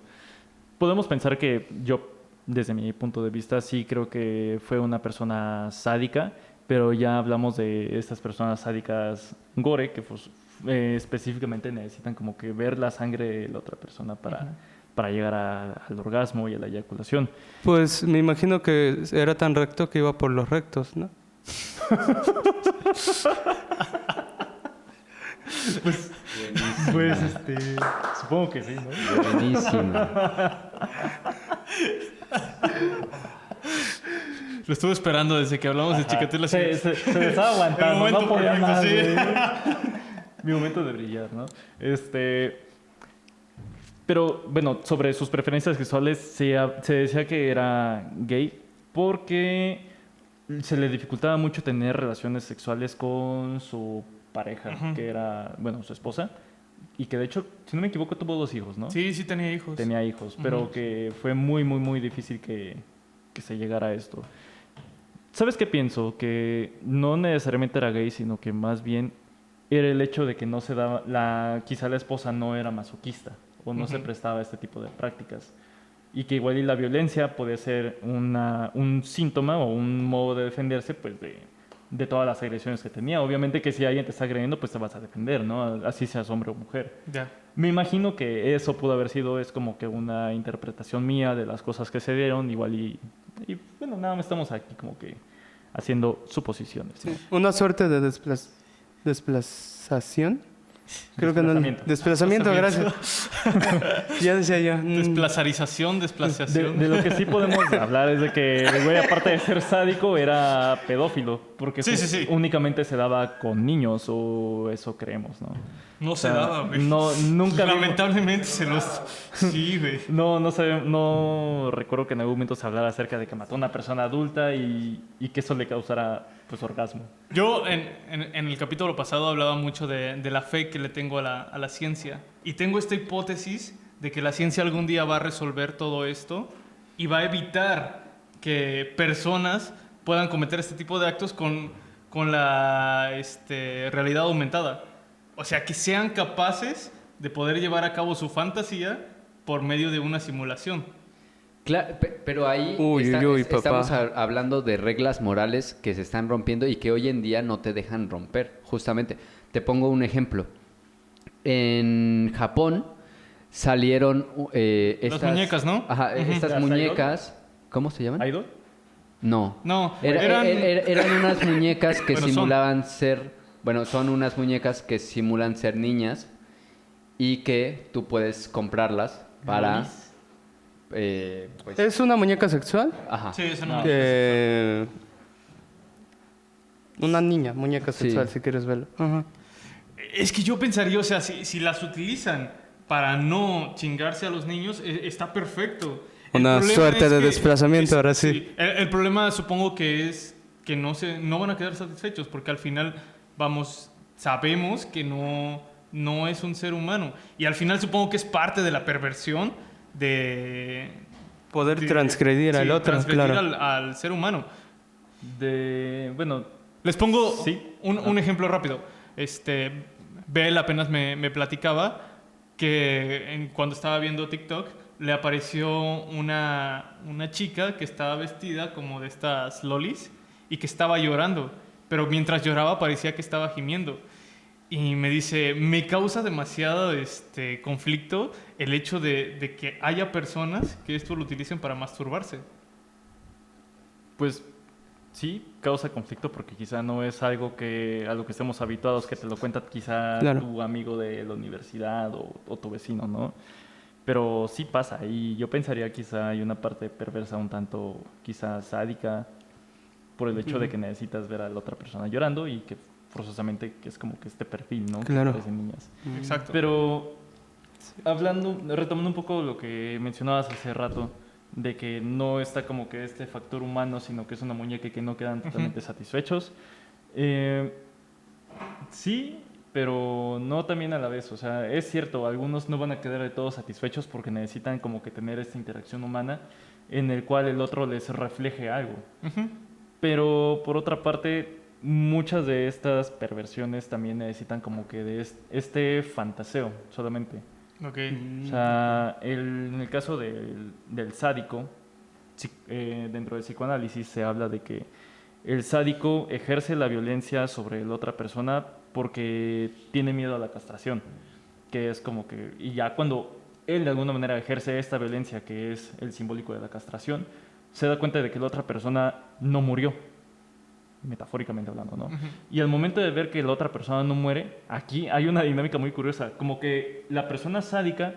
D: Podemos pensar que yo, desde mi punto de vista, sí creo que fue una persona sádica, pero ya hablamos de estas personas sádicas gore, que pues, específicamente necesitan como que ver la sangre de la otra persona para llegar al orgasmo y a la eyaculación.
B: Pues me imagino que era tan recto que iba por los rectos, ¿no?
D: Pues, supongo que sí, ¿no?
C: Buenísimo.
A: Lo estuve esperando desde que hablamos de Chikatilo.
D: Se me estaba aguantando,
A: El momento
D: no podía
A: perfecto,
D: más,
A: sí.
D: güey. Mi momento de brillar, ¿no? Pero, bueno, sobre sus preferencias sexuales se decía que era gay porque se le dificultaba mucho tener relaciones sexuales con su pareja,
A: Ujú.
D: que era, bueno, su esposa, y que de hecho, si no me equivoco, tuvo 2 hijos, ¿no?
A: Sí, sí tenía hijos.
D: Tenía hijos, pero
A: Ujú.
D: que fue muy, muy, muy difícil que se llegara a esto. ¿Sabes qué pienso? Que no necesariamente era gay, sino que más bien era el hecho de que no se daba, quizá la esposa no era masoquista o no se
A: Ujú.
D: prestaba a este tipo de prácticas. Y que igual y la violencia puede ser un síntoma o un modo de defenderse pues de todas las agresiones que tenía. Obviamente que si alguien te está agrediendo, pues te vas a defender, ¿no? Así seas hombre o mujer.
A: Ya.
D: Me imagino que eso pudo haber sido, es como que una interpretación mía de las cosas que se dieron, igual y bueno, nada más estamos aquí como que haciendo suposiciones. ¿no?
B: Sí. Una suerte de desplazación. Creo que no.
D: Desplazamiento.
B: Desplazamiento, gracias. Ya decía yo.
A: Desplazarización, desplazación.
D: De lo que sí podemos hablar es de que el güey, aparte de ser sádico, era pedófilo, porque
A: Sí, sí, sí.
D: únicamente se daba con niños, o eso creemos, ¿no?
A: No
D: O
A: se
D: sea,
A: daba, güey.
D: No, nunca vimos-
A: Lamentablemente se los... Sí, güey.
D: No recuerdo que en algún momento se hablara acerca de que mató a una persona adulta y que eso le causara pues orgasmo.
A: Yo en el capítulo pasado hablaba mucho de la fe que le tengo a la ciencia. Y tengo esta hipótesis de que la ciencia algún día va a resolver todo esto y va a evitar que personas puedan cometer este tipo de actos con la realidad aumentada. O sea, que sean capaces de poder llevar a cabo su fantasía por medio de una simulación.
C: Pero ahí
B: Uy, papá.
C: estamos hablando de reglas morales que se están rompiendo y que hoy en día no te dejan romper. Justamente, te pongo un ejemplo. En Japón salieron estas
A: muñecas, ¿no?
C: Ajá,
A: Ujú.
C: estas
D: ¿Las
C: muñecas. ¿Cómo se llaman?
D: ¿Idol?
C: No.
A: No,
C: Eran unas muñecas que
A: Bueno, son.
C: simulaban ser... Bueno, son unas muñecas que simulan ser niñas y que tú puedes comprarlas para... pues,
B: ¿Es una muñeca sexual?
C: ajá.
A: Sí, eso no.
B: Una niña, muñeca
C: Sí.
B: sexual, si quieres verlo. Ajá.
A: Es que yo pensaría, o sea, si las utilizan para no chingarse a los niños, está perfecto. El
B: Una
A: problema
B: suerte
A: es
B: de
A: que-
B: desplazamiento, ahora sí.
A: El problema supongo que es que no van a quedar satisfechos porque al final, sabemos que no es un ser humano. Y al final supongo que es parte de la perversión de...
B: Poder
A: de-
B: transgredir
A: sí,
B: al otro,
A: transgredir
B: claro.
A: al ser humano.
D: Bueno,
A: Les pongo
D: Sí.
A: un ejemplo rápido. Bel apenas me platicaba que cuando estaba viendo TikTok le apareció una chica que estaba vestida como de estas lolis y que estaba llorando, pero mientras lloraba parecía que estaba gimiendo. Y me dice, me causa demasiado conflicto el hecho de que haya personas que esto lo utilicen para masturbarse.
D: pues sí, causa conflicto porque quizá no es algo a lo que estemos habituados, que te lo cuenta quizá
B: Claro.
D: tu amigo de la universidad o tu vecino, ¿no? Pero sí pasa y yo pensaría quizá hay una parte perversa un tanto quizá sádica por el hecho de que necesitas ver a la otra persona llorando y que forzosamente que es como que este perfil, ¿no?
B: Claro.
D: Que parecen niñas.
A: Exacto.
D: Pero retomando un poco lo que mencionabas hace rato de que no está como que este factor humano, sino que es una muñeca y que no quedan totalmente satisfechos. Sí, pero no también a la vez. O sea, es cierto, algunos no van a quedar de todos satisfechos porque necesitan como que tener esta interacción humana en el cual el otro les refleje algo. Pero por otra parte, muchas de estas perversiones también necesitan como que de este fantaseo solamente.
A: Ok.
D: O sea, en el caso del sádico, dentro del psicoanálisis se habla de que el sádico ejerce la violencia sobre la otra persona porque tiene miedo a la castración, que es como que, y ya cuando él de alguna manera ejerce esta violencia, que es el simbólico de la castración, se da cuenta de que la otra persona no murió, metafóricamente hablando, ¿no? Y al momento de ver que la otra persona no muere, aquí hay una dinámica muy curiosa, como que la persona sádica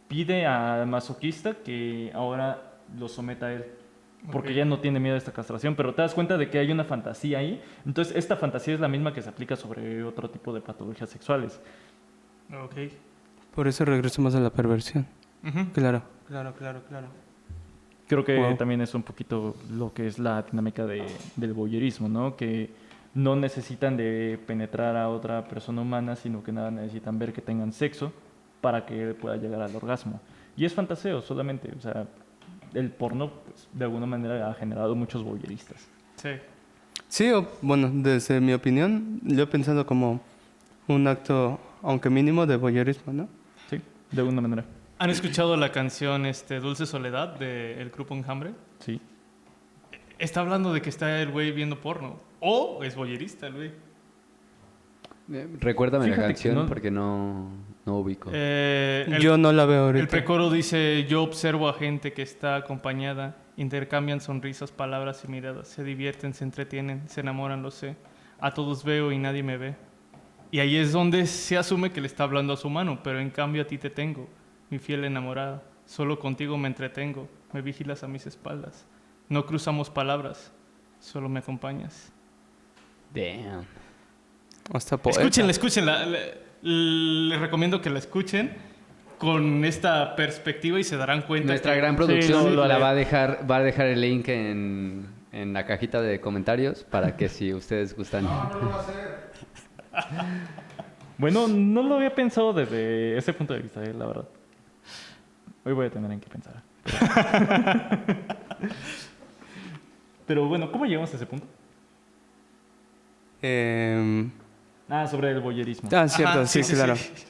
D: pide al masoquista que ahora lo someta a él, porque ya no tiene miedo a esta castración, pero te das cuenta de que hay una fantasía ahí. Entonces esta fantasía es la misma que se aplica sobre otro tipo de patologías sexuales.
A: Ok.
B: Por eso regresamos a la perversión. Claro.
D: Creo que
B: Wow.
D: también es un poquito lo que es la dinámica del voyeurismo, ¿no? Que no necesitan de penetrar a otra persona humana, sino que nada necesitan ver que tengan sexo para que pueda llegar al orgasmo. Y es fantaseo solamente, o sea, el porno pues, de alguna manera ha generado muchos voyeuristas.
A: Sí.
B: Sí, bueno, desde mi opinión, yo he pensado como un acto, aunque mínimo, de voyeurismo, ¿no?
D: Sí, de alguna manera.
A: ¿Han escuchado la canción Dulce Soledad del grupo Enjambre?
D: Sí.
A: Está hablando de que está el güey viendo porno. O es voyerista el güey.
C: Recuérdame
D: Fíjate
C: la
D: que
C: canción
D: no-
C: porque no ubico.
B: Yo no la veo ahorita.
A: El precoro dice: yo observo a gente que está acompañada, intercambian sonrisas, palabras y miradas, se divierten, se entretienen, se enamoran, lo sé. A todos veo y nadie me ve. Y ahí es donde se asume que le está hablando a su mano, pero en cambio a ti te tengo, mi fiel enamorada. Solo contigo me entretengo, me vigilas a mis espaldas. No cruzamos palabras, solo me acompañas.
C: Damn.
B: Hasta poeta.
A: Escúchenla. Les recomiendo que la escuchen con esta perspectiva y se darán cuenta.
C: Nuestra
A: que-
C: gran producción
D: Sí, lo haré.
C: va a dejar el link en la cajita de comentarios para que si ustedes gustan.
E: No lo va a hacer.
D: Bueno, no lo había pensado desde ese punto de vista, la verdad. Hoy voy a tener en qué pensar. Pero bueno, ¿cómo llegamos a ese punto? Sobre el voyerismo.
B: Cierto,
A: Ajá,
B: sí, claro.
D: Sí.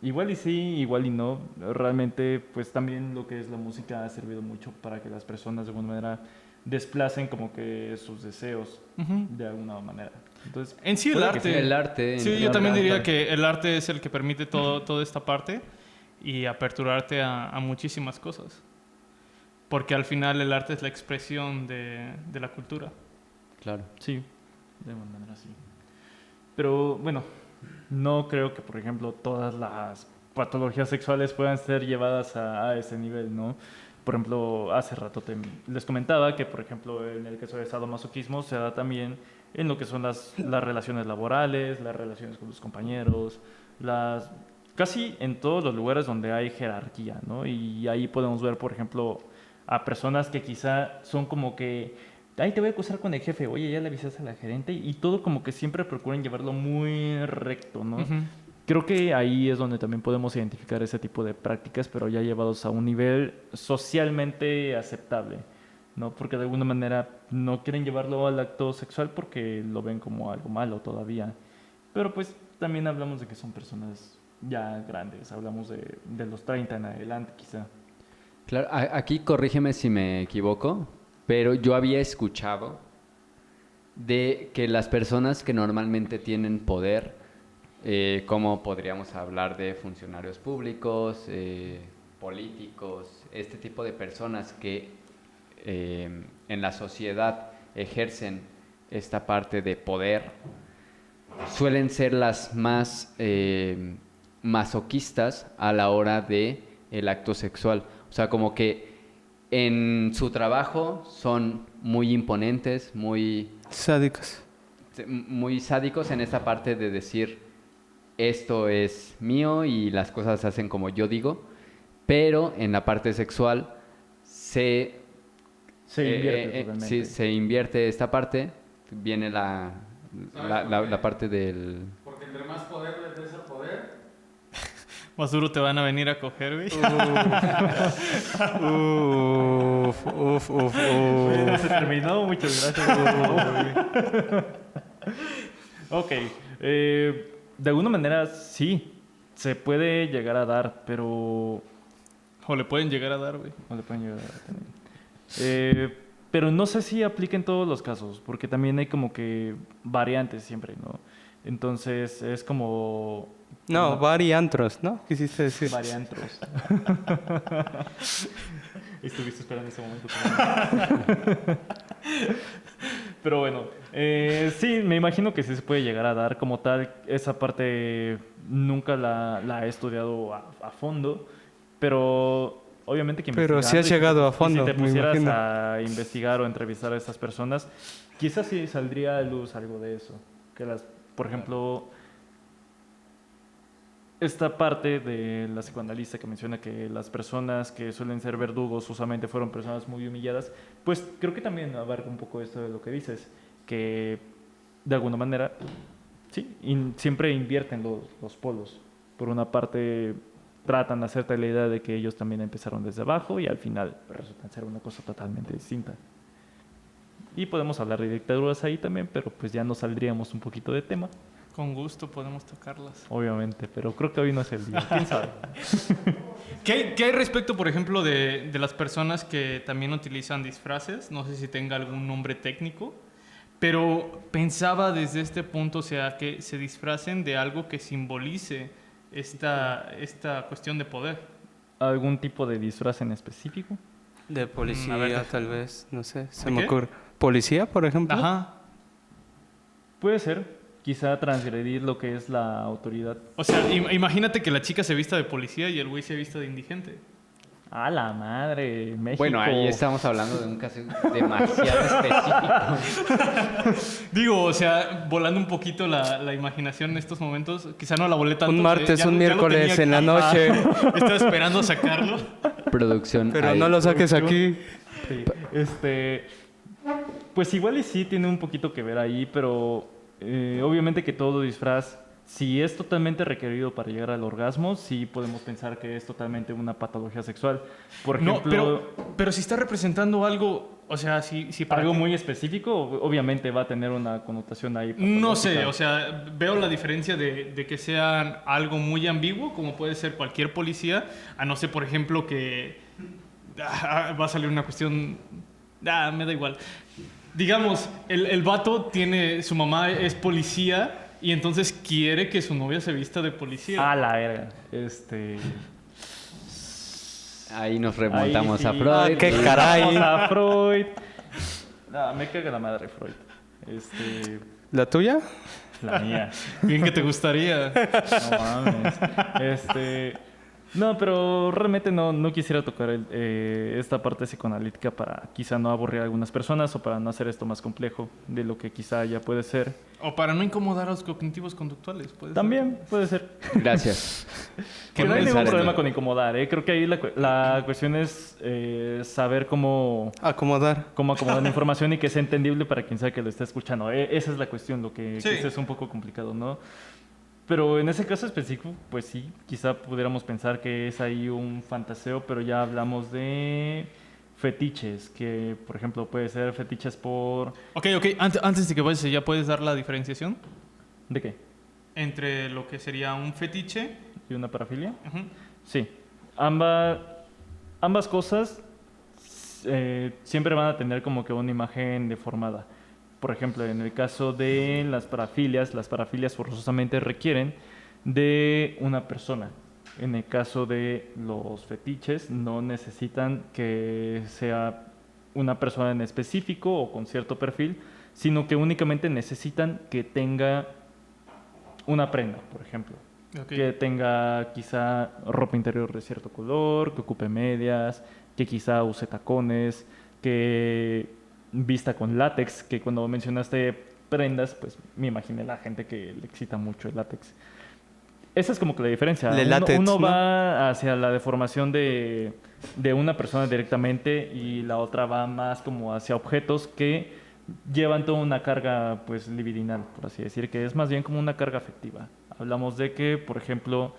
D: Igual y sí, igual y no. Realmente, pues también lo que es la música ha servido mucho para que las personas de alguna manera desplacen como que sus deseos de alguna manera. Entonces,
A: En sí, el
D: puede que
A: arte.
D: sí.
C: El arte.
A: Sí,
C: en-
A: yo también
D: arte.
A: diría que el arte es el que permite toda esta parte y aperturarte a muchísimas cosas. Porque al final el arte es la expresión de la cultura.
C: Claro.
D: Sí, de alguna manera sí. Pero bueno, no creo que, por ejemplo, todas las patologías sexuales puedan ser llevadas a ese nivel, ¿no? Por ejemplo, hace rato les comentaba que, por ejemplo, en el caso de sadomasoquismo se da también en lo que son las relaciones laborales, las relaciones con los compañeros, casi en todos los lugares donde hay jerarquía, ¿no? Y ahí podemos ver, por ejemplo, a personas que quizá son como que, ay, te voy a acusar con el jefe, oye, ya le avisaste a la gerente, y todo como que siempre procuran llevarlo muy recto, ¿no? Creo que ahí es donde también podemos identificar ese tipo de prácticas, pero ya llevados a un nivel socialmente aceptable, ¿no? Porque de alguna manera no quieren llevarlo al acto sexual porque lo ven como algo malo todavía. Pero pues también hablamos de que son personas ya grandes, hablamos de los 30 en adelante quizá.
C: Claro, aquí corrígeme si me equivoco, pero yo había escuchado de que las personas que normalmente tienen poder, como podríamos hablar de funcionarios públicos, políticos, este tipo de personas que en la sociedad ejercen esta parte de poder, suelen ser las más masoquistas a la hora de el acto sexual. O sea, como que en su trabajo son muy imponentes, muy
B: Sádicos.
C: sádicos en esta parte de decir esto es mío y las cosas se hacen como yo digo, pero en la parte sexual se
D: invierte totalmente.
C: sí, se invierte esta parte, viene la parte del...
E: Porque entre más poder les des al poder,
A: Más duro te van a venir a coger, güey.
D: Bueno, se terminó, muchas gracias. Ok, de alguna manera sí, se puede llegar a dar, pero
A: O le pueden llegar a dar, güey.
D: no le pueden llegar a dar también. Pero no sé si aplica en todos los casos, porque también hay como que variantes siempre, ¿no? Entonces es como...
B: No, variantros, ¿no? Quisiste decir.
D: Variantros. Estuviste esperando ese momento. Pero bueno, sí, me imagino que sí se puede llegar a dar como tal. Esa parte nunca la he estudiado a fondo, pero obviamente que
B: Pero sí
D: investigando
B: has llegado a fondo,
D: y si te
B: me
D: pusieras
B: imagino.
D: a investigar o entrevistar a estas personas, quizás sí saldría a luz algo de eso. Que por ejemplo, esta parte de la psicoanalista que menciona que las personas que suelen ser verdugos usualmente fueron personas muy humilladas, pues creo que también abarca un poco esto de lo que dices, que de alguna manera, sí, siempre invierten los polos. Por una parte, tratan de hacerte la idea de que ellos también empezaron desde abajo y al final resultan ser una cosa totalmente distinta. Y podemos hablar de dictaduras ahí también, pero pues ya nos saldríamos un poquito de tema.
A: Con gusto podemos tocarlas.
D: Obviamente, pero creo que hoy no es el día. ¿Quién sabe?
A: ¿Qué hay respecto, por ejemplo, de las personas que también utilizan disfraces? No sé si tenga algún nombre técnico, pero pensaba desde este punto, o sea, que se disfracen de algo que simbolice esta cuestión de poder.
D: ¿Algún tipo de disfraz en específico?
B: De policía,
A: a ver,
B: tal vez, no sé, se
A: ¿de
B: me
A: qué?
B: ocurre. ¿Policía, por ejemplo?
A: Ajá.
D: Puede ser. Quizá transgredir lo que es la autoridad.
A: O sea, imagínate que la chica se vista de policía y el güey se vista de indigente.
D: ¡A la madre! México.
C: Bueno, ahí estamos hablando de un caso demasiado específico.
A: Digo, o sea, volando un poquito la imaginación en estos momentos, quizá no la volé tanto.
B: Un martes,
A: ya
B: un
A: lo
B: miércoles
A: tenía
B: en la
A: acá.
B: noche.
A: Estaba esperando sacarlo.
C: Producción.
B: Pero
C: ahí.
B: no lo saques aquí.
D: Sí. Pues igual y sí tiene un poquito que ver ahí, pero obviamente que todo disfraz, si es totalmente requerido para llegar al orgasmo, sí podemos pensar que es totalmente una patología sexual. Por ejemplo,
A: No, pero si está representando algo, o sea, si para
D: algo
A: ti-
D: muy específico, obviamente va a tener una connotación ahí.
A: No sé,
D: patológica.
A: o sea, veo la diferencia de que sean algo muy ambiguo, como puede ser cualquier policía, a no ser, por ejemplo, que va a salir una cuestión, me da igual. Digamos, el vato tiene, su mamá es policía y entonces quiere que su novia se vista de policía.
D: A la verga.
C: Ahí nos remontamos
D: Ahí
C: a
D: sí.
C: Freud.
B: Ah, qué caray.
D: Vamos a Freud. Me caga la madre Freud.
B: ¿La tuya?
D: La mía.
A: Bien que te gustaría.
D: No mames. No, pero realmente no quisiera tocar esta parte psicoanalítica para quizá no aburrir a algunas personas o para no hacer esto más complejo de lo que quizá ya puede ser.
A: O para no incomodar a los cognitivos conductuales, puede ser.
D: También puede ser.
C: Gracias.
D: Que
C: Por
D: no hay
C: pensar
D: ningún
C: en
D: problema
C: ello.
D: con incomodar, ¿eh? Creo que ahí la cuestión es saber cómo
B: Acomodar.
D: acomodar la información y que sea entendible para quien sea que lo esté escuchando. Esa es la cuestión, lo que
A: Sí.
D: quizás es un poco complicado, ¿no? Pero en ese caso específico, pues sí, quizá pudiéramos pensar que es ahí un fantaseo, pero ya hablamos de fetiches, que por ejemplo puede ser fetiches por...
A: Ok, antes de que vayas, ¿ya puedes dar la diferenciación
D: ¿De qué?
A: entre lo que sería un fetiche?
D: ¿Y una parafilia?
A: Ujú.
D: Sí. Ambas cosas siempre van a tener como que una imagen deformada. Por ejemplo, en el caso de las parafilias forzosamente requieren de una persona. En el caso de los fetiches, no necesitan que sea una persona en específico o con cierto perfil, sino que únicamente necesitan que tenga una prenda, por ejemplo.
A: Ok.
D: Que tenga quizá ropa interior de cierto color, que ocupe medias, que quizá use tacones, que vista con látex, que cuando mencionaste prendas, pues me imaginé la gente que le excita mucho el látex. esa es como que la diferencia.
B: Le látex,
D: uno
B: ¿no?
D: va hacia la deformación de una persona directamente y la otra va más como hacia objetos que llevan toda una carga pues libidinal, por así decir, que es más bien como una carga afectiva. Hablamos de que, por ejemplo,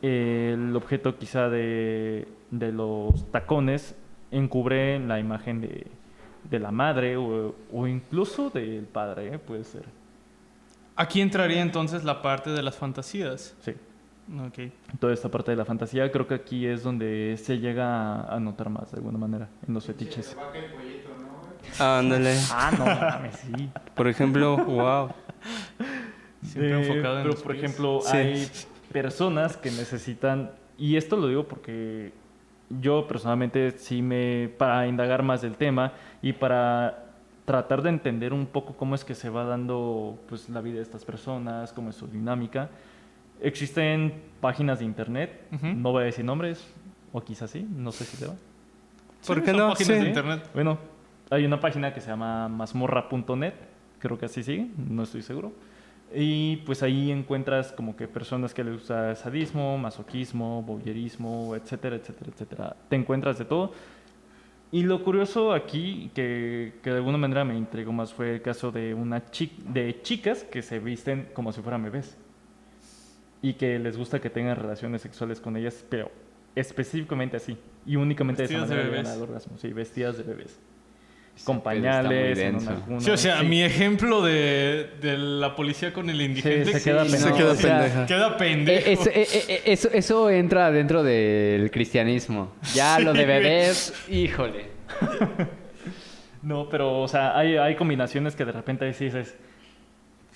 D: el objeto quizá de los tacones encubre la imagen de la madre o incluso del padre, puede ser.
A: Aquí entraría entonces la parte de las fantasías.
D: Sí.
A: Ok.
D: Toda esta parte de la fantasía, creo que aquí es donde se llega a notar más de alguna manera en los fetiches.
E: Se baja el cuellito, ¿no?
B: Ándale.
D: Ah, no mames, sí.
B: Por ejemplo, wow.
A: Siempre enfocado en
D: pero
A: los
D: por
A: pies.
D: ejemplo,
B: Sí.
D: hay personas que necesitan, y esto lo digo porque yo personalmente para indagar más del tema y para tratar de entender un poco cómo es que se va dando pues la vida de estas personas, cómo es su dinámica. Existen páginas de internet,
A: Ujú.
D: no voy a decir nombres, o quizás sí, no sé si se va.
B: ¿Por
A: Sí,
B: qué
A: son
B: no?
A: páginas
B: Sí.
A: de internet.
D: Bueno, hay una página que se llama mazmorra.net, creo que así sigue, no estoy seguro. Y pues ahí encuentras como que personas que les gusta sadismo, masoquismo, voyeurismo, etcétera, etcétera, etcétera. Te encuentras de todo. Y lo curioso aquí, que de alguna manera me intrigó más, fue el caso de de chicas que se visten como si fueran bebés. Y que les gusta que tengan relaciones sexuales con ellas, pero específicamente así. Y únicamente
A: Vestidas
D: de
A: de
D: esa manera llegan
A: bebés.
D: al orgasmo. Sí, vestidas de bebés.
C: Ese
D: Con
C: pedo está muy
D: pañales, en
C: denso.
D: una cuna.
A: Sí, o sea,
D: Sí.
A: mi ejemplo de la policía con el indigente
D: se queda
C: Sí,
B: Se
D: pendejo.
B: queda
C: o sea,
B: pendeja.
A: queda pendejo.
C: Eso entra dentro del cristianismo. Ya lo de bebés, híjole.
D: No, pero, o sea, hay combinaciones que de repente dices,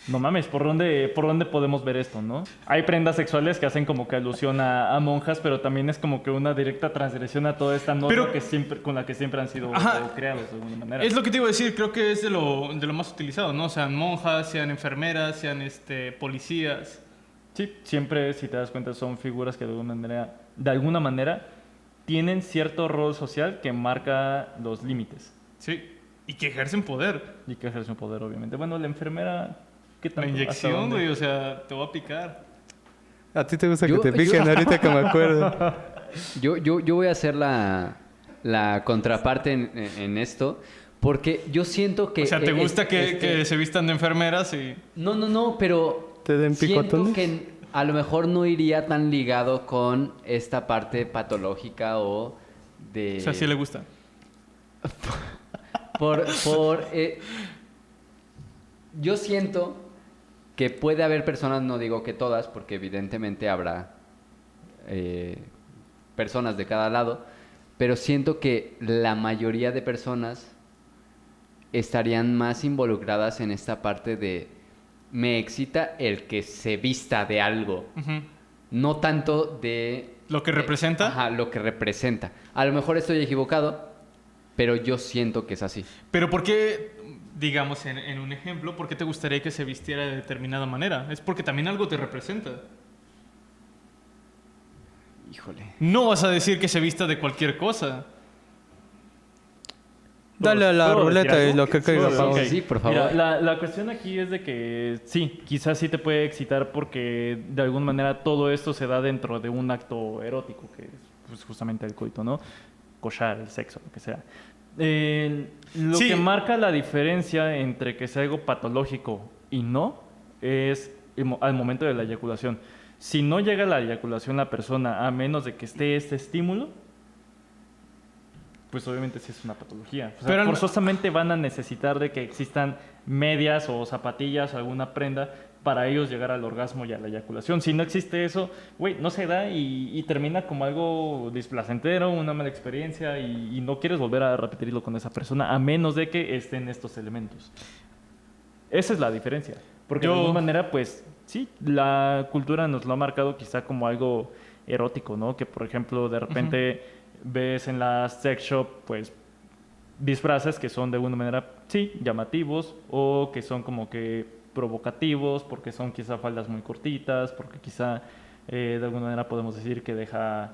D: no mames, ¿por dónde podemos ver esto, no? Hay prendas sexuales que hacen como que alusión a monjas, pero también es como que una directa transgresión a toda esta norma
A: Pero-
D: con la que siempre han sido
A: Ajá.
D: creados de alguna manera.
A: Es lo que te iba a decir, creo que es de lo más utilizado, ¿no? Sean monjas, sean enfermeras, sean policías.
D: Sí, siempre, si te das cuenta, son figuras que de alguna manera tienen cierto rol social que marca los límites
A: Sí. Y que ejercen poder.
D: y que ejerce un poder, obviamente. Bueno, la enfermera, ¿qué
A: La
D: tanto? ¿Hasta
A: inyección,
D: dónde?
A: güey, o sea, te va a picar.
B: ¿A ti te gusta
C: Yo-
B: que te piquen
C: yo-
B: ahorita que me acuerdo?
C: Yo voy a hacer la contraparte en esto, porque yo siento que...
A: O sea, ¿te gusta que
C: este-
A: se vistan de enfermeras y...?
C: No, pero
B: ¿Te den
C: siento
B: picotones?
C: que a lo mejor no iría tan ligado con esta parte patológica o de...
A: O sea, sí le gusta.
C: Yo siento que puede haber personas, no digo que todas, porque evidentemente habrá personas de cada lado, pero siento que la mayoría de personas estarían más involucradas en esta parte de me excita el que se vista de algo,
A: Ujú.
C: no tanto de...
A: ¿Lo que representa?
C: Ajá, lo que representa. A lo mejor estoy equivocado, pero yo siento que es así.
A: Pero ¿por qué, digamos, en un ejemplo, por qué te gustaría que se vistiera de determinada manera? Es porque también algo te representa.
C: Híjole.
A: No vas a decir que se vista de cualquier cosa.
B: Dale a la
D: ¿Puedo decir
B: ruleta y
D: algo?
B: lo que caiga,
D: Sí,
B: Pau.
D: ok.
C: Sí, por favor.
D: Mira, la cuestión aquí es de que sí, quizás sí te puede excitar porque de alguna manera todo esto se da dentro de un acto erótico, que es pues, justamente el coito, ¿no? Cochar, el sexo, lo que sea. Lo
A: Sí.
D: que marca la diferencia entre que sea algo patológico y no es al momento de la eyaculación. Si no llega la eyaculación la persona a menos de que esté este estímulo, pues obviamente sí es una patología. O sea,
A: Pero
D: forzosamente van a necesitar de que existan medias o zapatillas o alguna prenda para ellos llegar al orgasmo y a la eyaculación. Si no existe eso, güey, no se da y termina como algo displacentero, una mala experiencia y no quieres volver a repetirlo con esa persona a menos de que estén estos elementos. Esa es la diferencia. Porque de alguna manera, pues, sí, la cultura nos lo ha marcado quizá como algo erótico, ¿no? Que, por ejemplo, de repente ves en la sex shop, pues, disfraces que son de alguna manera, sí, llamativos o que son como que provocativos porque son quizá faldas muy cortitas, porque quizá de alguna manera podemos decir que deja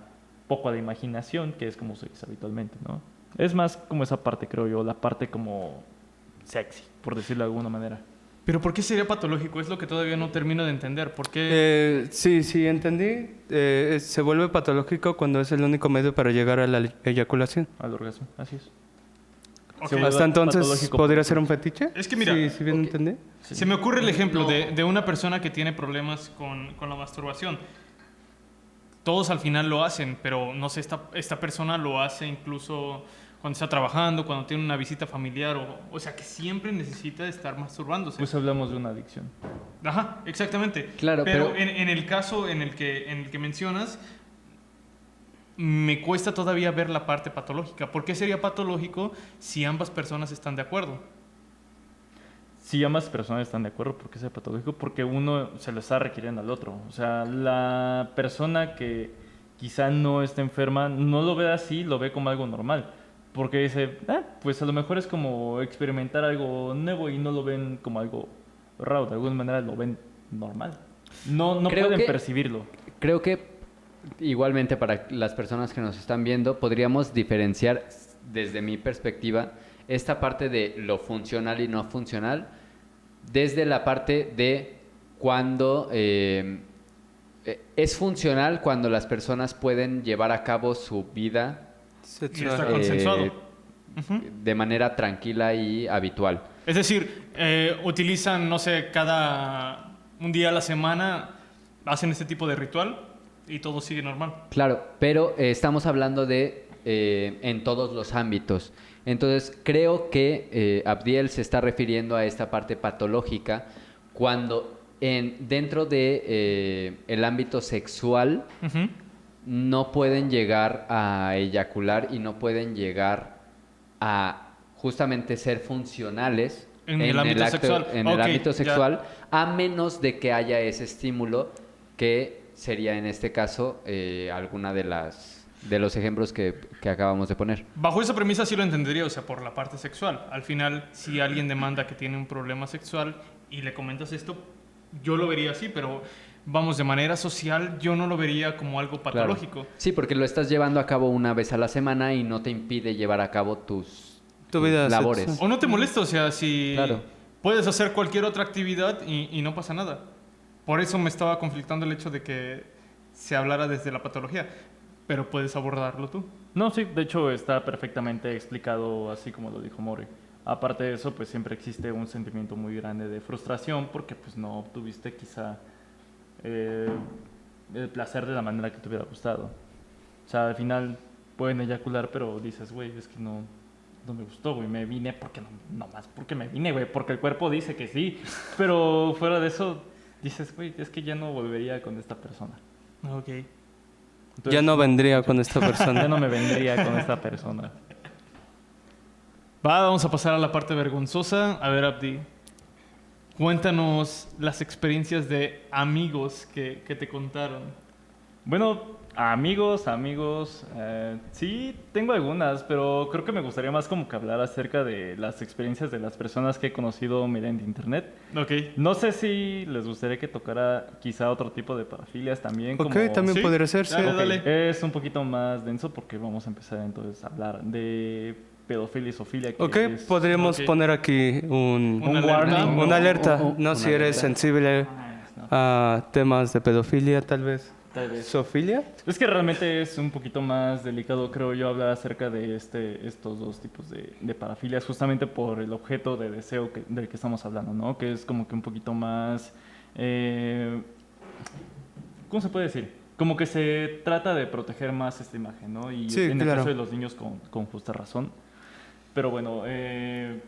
D: poco de imaginación, que es como se dice habitualmente, ¿no? Es más como esa parte, creo yo, la parte como sexy, por decirlo de alguna manera.
A: Pero ¿por qué sería patológico? Es lo que todavía no termino de entender. ¿Por qué?
B: Sí, entendí. Se vuelve patológico cuando es el único medio para llegar a la eyaculación.
D: Al orgasmo, así es.
A: Ok.
D: Se vuelve
B: Hasta entonces,
D: patológico
B: ¿podría
D: porque-
B: ser un fetiche?
A: Es que mira,
B: Sí, bien entendí.
A: Se me ocurre el ejemplo de una persona que tiene problemas con la masturbación. Todos al final lo hacen, pero no sé, esta persona lo hace incluso cuando está trabajando, cuando tiene una visita familiar, o sea, que siempre necesita estar masturbándose.
D: Pues hablamos de una adicción.
A: Ajá, exactamente.
C: Claro,
A: pero
C: pero-
A: en el caso en el que mencionas, me cuesta todavía ver la parte patológica. ¿Por qué sería patológico si ambas personas están de acuerdo?
D: Si ambas personas están de acuerdo, ¿por qué es patológico? Porque uno se lo está requiriendo al otro. O sea, la persona que quizá no está enferma no lo ve así, lo ve como algo normal. Porque dice, pues a lo mejor es como experimentar algo nuevo y no lo ven como algo raro. De alguna manera lo ven normal. No
C: Creo
D: pueden
C: que-
D: percibirlo.
C: Creo que igualmente para las personas que nos están viendo, podríamos diferenciar desde mi perspectiva esta parte de lo funcional y no funcional desde la parte de cuando es funcional cuando las personas pueden llevar a cabo su vida
A: Y está
C: Eh,
A: consensuado.
C: de manera tranquila y habitual.
A: Es decir, utilizan, no sé, un día a la semana, hacen este tipo de ritual y todo sigue normal.
C: Claro, pero estamos hablando de en todos los ámbitos. Entonces, creo que Abdiel se está refiriendo a esta parte patológica cuando dentro de el ámbito sexual
A: Ujú.
C: no pueden llegar a eyacular y no pueden llegar a justamente ser funcionales
A: En el ámbito sexual.
C: en el
A: Ok,
C: ámbito
A: ya.
C: sexual, a menos de que haya ese estímulo que sería en este caso alguna de los ejemplos que acabamos de poner.
A: Bajo esa premisa sí lo entendería, o sea, por la parte sexual. Al final, si alguien demanda que tiene un problema sexual y le comentas esto, yo lo vería así, pero vamos, de manera social yo no lo vería como algo
C: Claro.
A: patológico.
C: Sí, porque lo estás llevando a cabo una vez a la semana y no te impide llevar a cabo tus
B: vida
C: labores.
B: sexual.
A: O no te molesta, o sea, si
C: Claro.
A: puedes hacer cualquier otra actividad y no pasa nada. Por eso me estaba conflictando el hecho de que se hablara desde la patología, pero puedes abordarlo tú.
D: No, sí, de hecho está perfectamente explicado así como lo dijo Mori. Aparte de eso, pues siempre existe un sentimiento muy grande de frustración porque pues no obtuviste quizá el placer de la manera que te hubiera gustado. O sea, al final pueden eyacular, pero dices, güey, es que no me gustó, güey, me vine porque no más porque me vine, güey, porque el cuerpo dice que sí. Pero fuera de eso, dices, güey, es que ya no volvería con esta persona.
A: Ok.
D: Entonces,
B: Ya no vendría con esta
D: ya
B: persona.
D: no me vendría con esta persona.
A: Vamos a pasar a la parte vergonzosa. A ver, Abdi, cuéntanos las experiencias de amigos que te contaron.
D: Bueno, amigos, sí, tengo algunas, pero creo que me gustaría más como que hablar acerca de las experiencias de las personas que he conocido mediante internet.
A: Ok.
D: No sé si les gustaría que tocara quizá otro tipo de parafilias también.
B: Ok,
D: como-
B: también
A: Sí,
B: podría ser, sí.
A: dale,
D: Ok,
A: dale.
D: es un poquito más denso porque vamos a empezar entonces a hablar de pedofilia y zoofilia. que
B: Ok,
D: es-
B: podríamos
A: ok.
B: poner aquí
A: Una
D: Un warning,
A: alerta.
B: una alerta.
C: un-
B: No,
C: una
B: si eres
C: alerta.
B: sensible
D: No,
B: a temas de pedofilia, tal vez.
D: tal vez.
B: ¿Zoofilia?
D: Es que realmente es un poquito más delicado, creo yo, hablar acerca de estos dos tipos de parafilias, justamente por el objeto de deseo del que estamos hablando, ¿no? Que es como que un poquito más... ¿cómo se puede decir? Como que se trata de proteger más esta imagen, ¿no? Y
B: Sí,
D: en el
B: claro.
D: caso de los niños con justa razón. Pero bueno,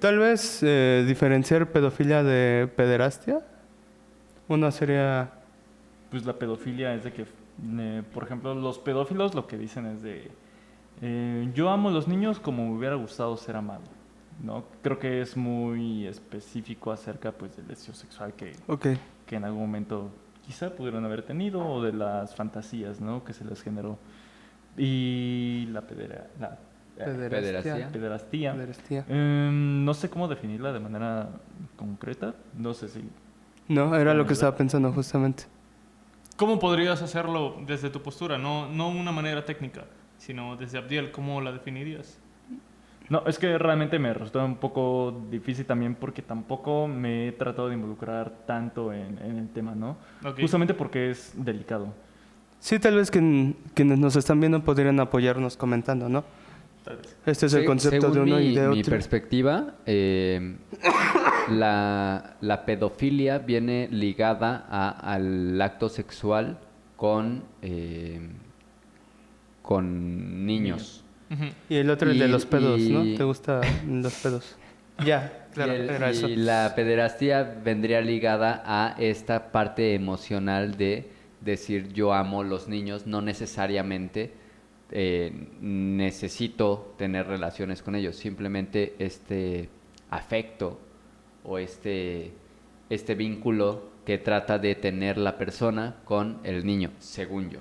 B: Tal vez diferenciar pedofilia de pederastia. Una sería...
D: pues la pedofilia es de que, por ejemplo, los pedófilos lo que dicen es de, yo amo a los niños como me hubiera gustado ser amado, ¿no? Creo que es muy específico acerca pues del deseo sexual
B: Ok.
D: que en algún momento quizá pudieron haber tenido o de las fantasías, ¿no? Que se les generó. Y la
C: Pederastía.
D: pederastía.
B: Pederastía.
D: No sé cómo definirla de manera concreta, no sé si...
B: No, era lo que estaba pensando justamente.
A: ¿Cómo podrías hacerlo desde tu postura? No una manera técnica, sino desde Abdiel, ¿cómo la definirías?
D: No, es que realmente me resulta un poco difícil también porque tampoco me he tratado de involucrar tanto en el tema, ¿no?
A: Ok.
D: Justamente porque es delicado.
B: Sí, tal vez quienes nos están viendo podrían apoyarnos comentando, ¿no?
A: Tal vez.
B: Este es el concepto de
C: Según
B: uno y de
C: mi
B: otro.
C: perspectiva, la pedofilia viene ligada al acto sexual con niños.
A: Ujú.
B: Y el otro, el de
C: Y-
B: los pedos, ¿no?
C: y-
B: ¿Te gustan los pedos? Ya, claro, era eso.
C: Y la pederastia vendría ligada a esta parte emocional de decir yo amo los niños, no necesariamente necesito tener relaciones con ellos, simplemente este afecto o este vínculo que trata de tener la persona con el niño, según yo.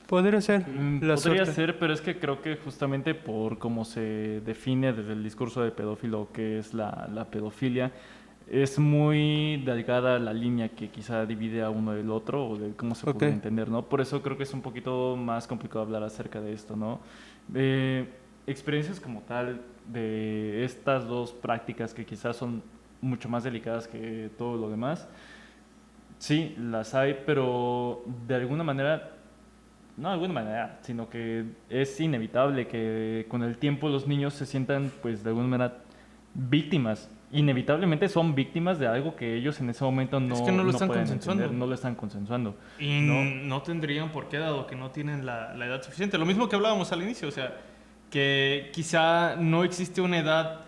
B: Podría ser la
D: Podría
B: suerte.
D: ser, pero es que creo que justamente por cómo se define desde el discurso de pedófilo que es la pedofilia, es muy delgada la línea que quizá divide a uno del otro o de cómo se
B: Ok.
D: puede entender, ¿no? Por eso creo que es un poquito más complicado hablar acerca de esto, ¿no? Experiencias como tal de estas dos prácticas que quizás son mucho más delicadas que todo lo demás, sí, las hay, pero de alguna manera no de alguna manera, sino que es inevitable que con el tiempo los niños se sientan, pues, de alguna manera víctimas. Inevitablemente son víctimas de algo que ellos en ese momento no,
A: Es que no lo están
D: pueden
A: consensuando.
D: entender, no lo están consensuando.
A: Y
D: ¿no?
A: no tendrían por qué, dado que no tienen la edad suficiente. Lo mismo que hablábamos al inicio, o sea, que quizá no existe una edad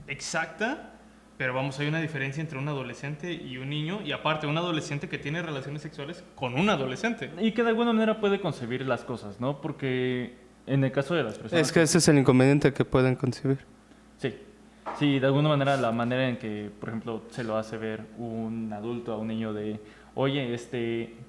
A: exacta, pero vamos, hay una diferencia entre un adolescente y un niño, y aparte, un adolescente que tiene relaciones sexuales con un adolescente.
D: Y que de alguna manera puede concebir las cosas, ¿no? Porque en el caso de las personas...
B: Es que ese es el inconveniente que pueden concebir.
D: Sí, sí, de alguna manera la manera en que, por ejemplo, se lo hace ver un adulto a un niño de, oye,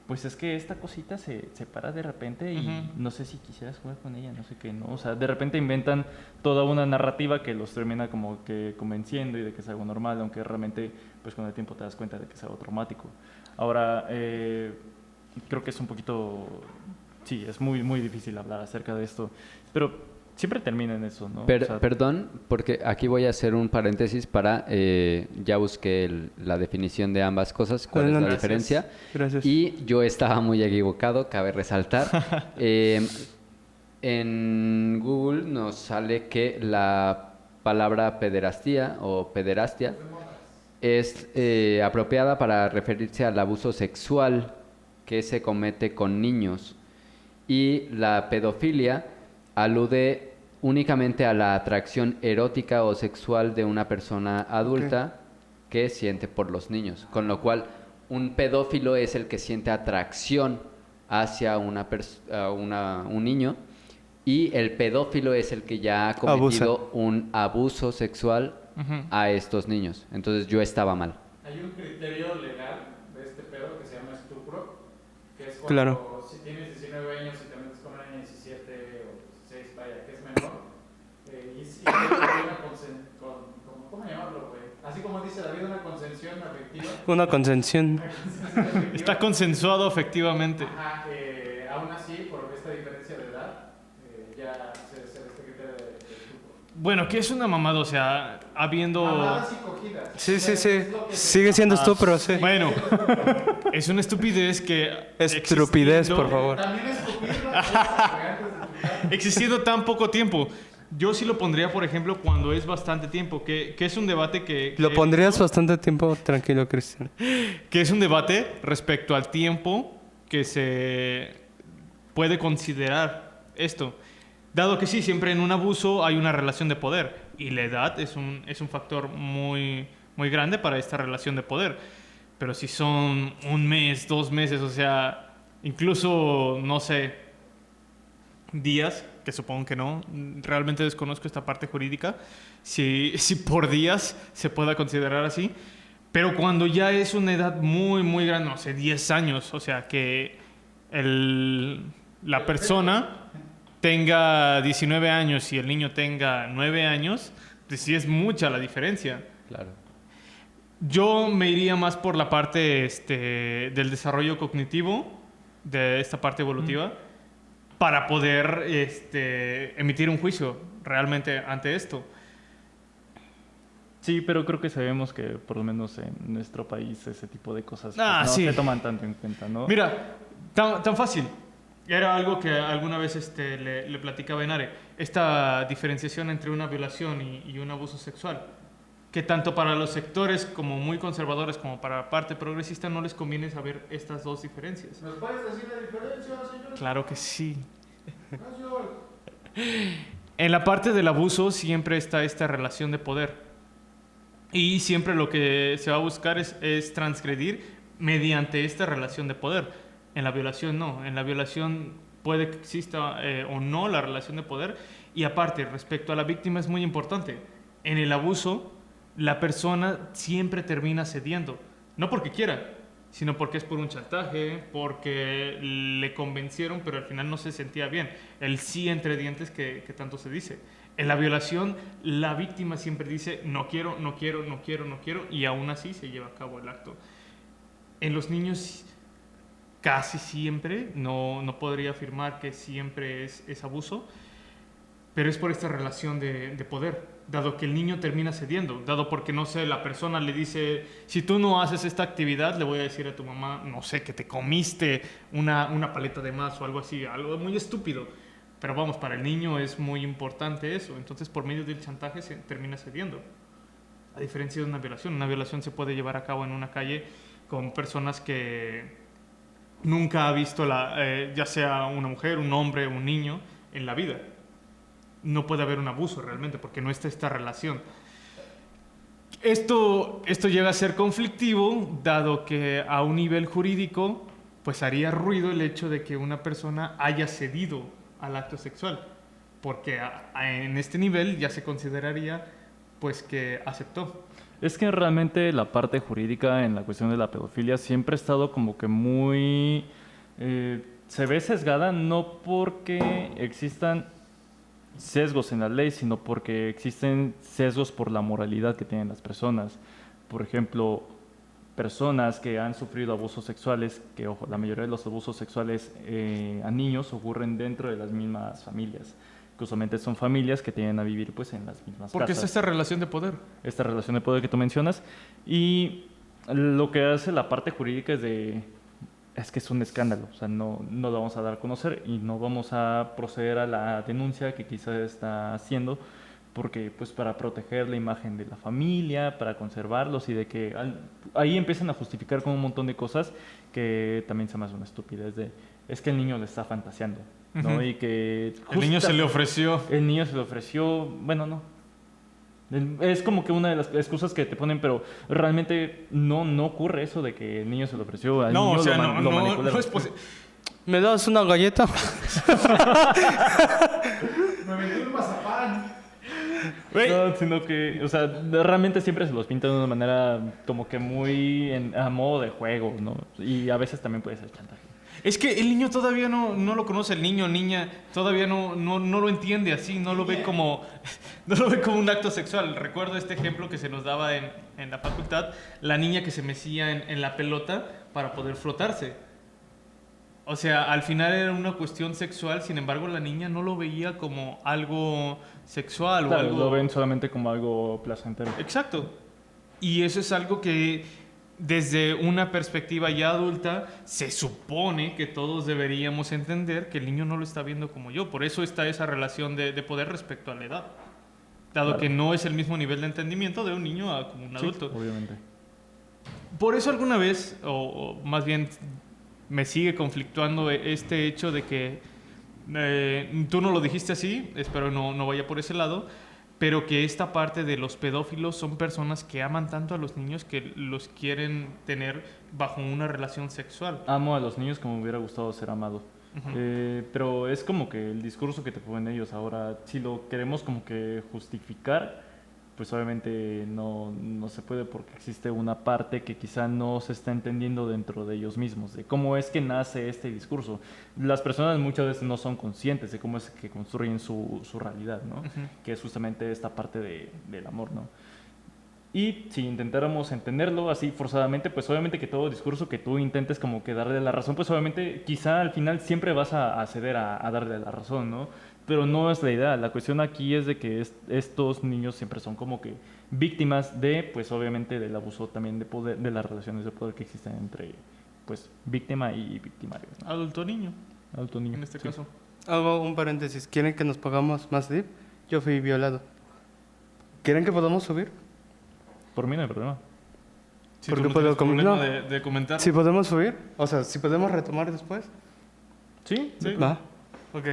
D: pues es que esta cosita se para de repente y
A: Ujú.
D: no sé si quisieras jugar con ella, no sé qué, ¿no? O sea, de repente inventan toda una narrativa que los termina como que convenciendo y de que es algo normal, aunque realmente, pues con el tiempo te das cuenta de que es algo traumático. Ahora, creo que es un poquito, sí, es muy, muy difícil hablar acerca de esto, pero siempre termina en eso, ¿no? O sea,
C: Perdón, porque aquí voy a hacer un paréntesis para, ya busqué la definición de ambas cosas, cuál es la
B: Adelante.
C: diferencia.
B: Gracias.
C: Y yo estaba muy equivocado, cabe resaltar. En Google nos sale que la palabra pederastía o pederastia es apropiada para referirse al abuso sexual que se comete con niños. Y la pedofilia alude únicamente a la atracción erótica o sexual de una persona adulta que siente por los niños. Con lo cual, un pedófilo es el que siente atracción hacia un niño y el pedófilo es el que ya ha cometido un abuso sexual
A: Ujú.
C: a estos niños. Entonces yo estaba mal.
E: Hay un criterio legal de este pedo que se llama estupro, que es cuando
B: Claro.
E: si tienes 19 años y te metes con una niña de 17 o 16, vaya, que es menor, y si hay una ¿cómo llamarlo, güey? Así como dice David, una consensión afectiva.
B: Una consensión.
A: Está consensuado efectivamente.
E: Ajá, aún así, por esta diferencia de edad, ya se este criterio de estupro.
A: Bueno, que es una mamada, o sea, habiendo...
E: Mamadas y cogidas.
B: Sí, sí, sí.
E: Es lo que-
B: Sigue siendo estupro, sí.
A: Bueno, es una estupidez que...
B: Estupidez,
A: existiendo-
B: por favor.
E: También estupidez, antes de chupar.
A: Existiendo tan poco tiempo. Yo sí lo pondría, por ejemplo, cuando es bastante tiempo, que es un debate que...
B: Lo pondrías bastante tiempo, tranquilo, Cristian.
A: Que es un debate respecto al tiempo que se puede considerar esto. Dado que sí, siempre en un abuso hay una relación de poder y la edad es un factor muy, muy grande para esta relación de poder. Pero si son un mes, 2 meses, o sea, incluso, no sé, días, que supongo que no, realmente desconozco esta parte jurídica, si por días se pueda considerar así, pero cuando ya es una edad muy, muy grande, no sé, 10 años, o sea, que la persona tenga 19 años y el niño tenga 9 años, pues sí es mucha la diferencia.
C: Claro.
A: Yo me iría más por la parte del desarrollo cognitivo, de esta parte evolutiva, para poder emitir un juicio realmente ante esto.
D: Sí, pero creo que sabemos que por lo menos en nuestro país ese tipo de cosas pues, no
A: Sí.
D: se toman tanto en cuenta, ¿no?
A: Mira, tan fácil. Era algo que alguna vez le platicaba a Enare. Esta diferenciación entre una violación y un abuso sexual. Que tanto para los sectores como muy conservadores como para la parte progresista no les conviene saber estas dos diferencias.
E: ¿Nos puedes decir la diferencia, señor?
A: Claro que sí.
E: Gracias.
A: En la parte del abuso siempre está esta relación de poder. Y siempre lo que se va a buscar es transgredir mediante esta relación de poder. En la violación no. En la violación puede que exista o no la relación de poder. Y aparte, respecto a la víctima es muy importante. En el abuso, la persona siempre termina cediendo. No porque quiera, sino porque es por un chantaje, porque le convencieron, pero al final no se sentía bien. El sí entre dientes que tanto se dice. En la violación, la víctima siempre dice, no quiero, no quiero, no quiero, no quiero, y aún así se lleva a cabo el acto. En los niños, casi siempre, no podría afirmar que siempre es abuso, pero es por esta relación de poder, dado que el niño termina cediendo, dado porque, no sé, la persona le dice, si tú no haces esta actividad, le voy a decir a tu mamá, no sé, que te comiste una paleta de más o algo así, algo muy estúpido. Pero vamos, para el niño es muy importante eso. Entonces, por medio del chantaje se termina cediendo. A diferencia de una violación se puede llevar a cabo en una calle con personas que nunca ha visto, ya sea una mujer, un hombre, un niño, en la vida. No puede haber un abuso realmente porque no está esta relación. Esto llega a ser conflictivo, dado que a un nivel jurídico, pues haría ruido el hecho de que una persona haya cedido al acto sexual, porque en este nivel ya se consideraría pues que aceptó.
D: Es que realmente la parte jurídica en la cuestión de la pedofilia siempre ha estado como que muy... se ve sesgada no porque existan sesgos en la ley, sino porque existen sesgos por la moralidad que tienen las personas. Por ejemplo, personas que han sufrido abusos sexuales, que ojo, la mayoría de los abusos sexuales a niños ocurren dentro de las mismas familias. Que usualmente son familias que tienden a vivir pues en las mismas
A: Porque
D: casas.
A: es esta relación de poder.
D: Esta relación de poder que tú mencionas. Y lo que hace la parte jurídica es que es un escándalo. O sea, no lo vamos a dar a conocer y no vamos a proceder a la denuncia que quizás está haciendo, porque pues para proteger la imagen de la familia, para conservarlos y de que ahí empiezan a justificar con un montón de cosas que también se me hace una estupidez es que el niño le está fantaseando, ¿no?
A: Ujú.
D: Y que
A: El niño se le ofreció.
D: el niño se le ofreció, bueno, no. Es como que una de las excusas que te ponen, pero realmente no ocurre eso de que el niño se le ofreció, al
A: No,
D: niño
A: o sea,
D: lo manipularon.
A: no es posible.
B: ¿Me das una galleta?
E: Me metí un mazapán.
D: No, sino que, o sea, realmente siempre se los pintan de una manera como que muy a modo de juego, ¿no? Y a veces también puede ser chantaje.
A: Es que el niño todavía no lo conoce, el niño o niña todavía no lo entiende así, no lo ve como un acto sexual. Recuerdo este ejemplo que se nos daba en la facultad, la niña que se mecía en la pelota para poder frotarse. O sea, al final era una cuestión sexual, sin embargo la niña no lo veía como algo sexual o
D: Claro,
A: algo...
D: lo ven solamente como algo placentero.
A: Exacto. Y eso es algo que desde una perspectiva ya adulta se supone que todos deberíamos entender que el niño no lo está viendo como yo. Por eso está esa relación de poder respecto a la edad. Dado
D: Claro.
A: que no es el mismo nivel de entendimiento de un niño a como un
D: Sí,
A: adulto.
D: obviamente.
A: Por eso alguna vez, o más bien me sigue conflictuando este hecho de que tú no lo dijiste así, espero no vaya por ese lado, pero que esta parte de los pedófilos son personas que aman tanto a los niños que los quieren tener bajo una relación sexual.
D: Amo a los niños como me hubiera gustado ser amado.
A: Ujú.
D: Pero es como que el discurso que te ponen ellos ahora, si lo queremos como que justificar, pues obviamente no se puede porque existe una parte que quizá no se está entendiendo dentro de ellos mismos, de cómo es que nace este discurso. Las personas muchas veces no son conscientes de cómo es que construyen su realidad, ¿no?
A: Ujú.
D: Que es justamente esta parte del amor, ¿no? Y si intentáramos entenderlo así forzadamente, pues obviamente que todo discurso que tú intentes como que darle la razón, pues obviamente quizá al final siempre vas a ceder a darle la razón, ¿no? Pero no es la idea. La cuestión aquí es de que estos niños siempre son como que víctimas de, pues obviamente del abuso también de poder, de las relaciones de poder que existen entre, pues, víctima y victimario, ¿no?
A: Adulto niño,
D: Adulto niño.
A: en este
D: Sí.
A: caso.
B: Hago un paréntesis. ¿Quieren que nos pongamos más deep? Yo fui violado. ¿Quieren que podamos subir?
D: Por mí no hay problema.
A: Si
B: Porque
A: tú no
B: puedo
A: tienes problema
B: no.
A: de comentar.
B: ¿Sí podemos subir? O sea, ¿si podemos retomar después?
D: Sí,
A: Sí.
B: Va. Ok.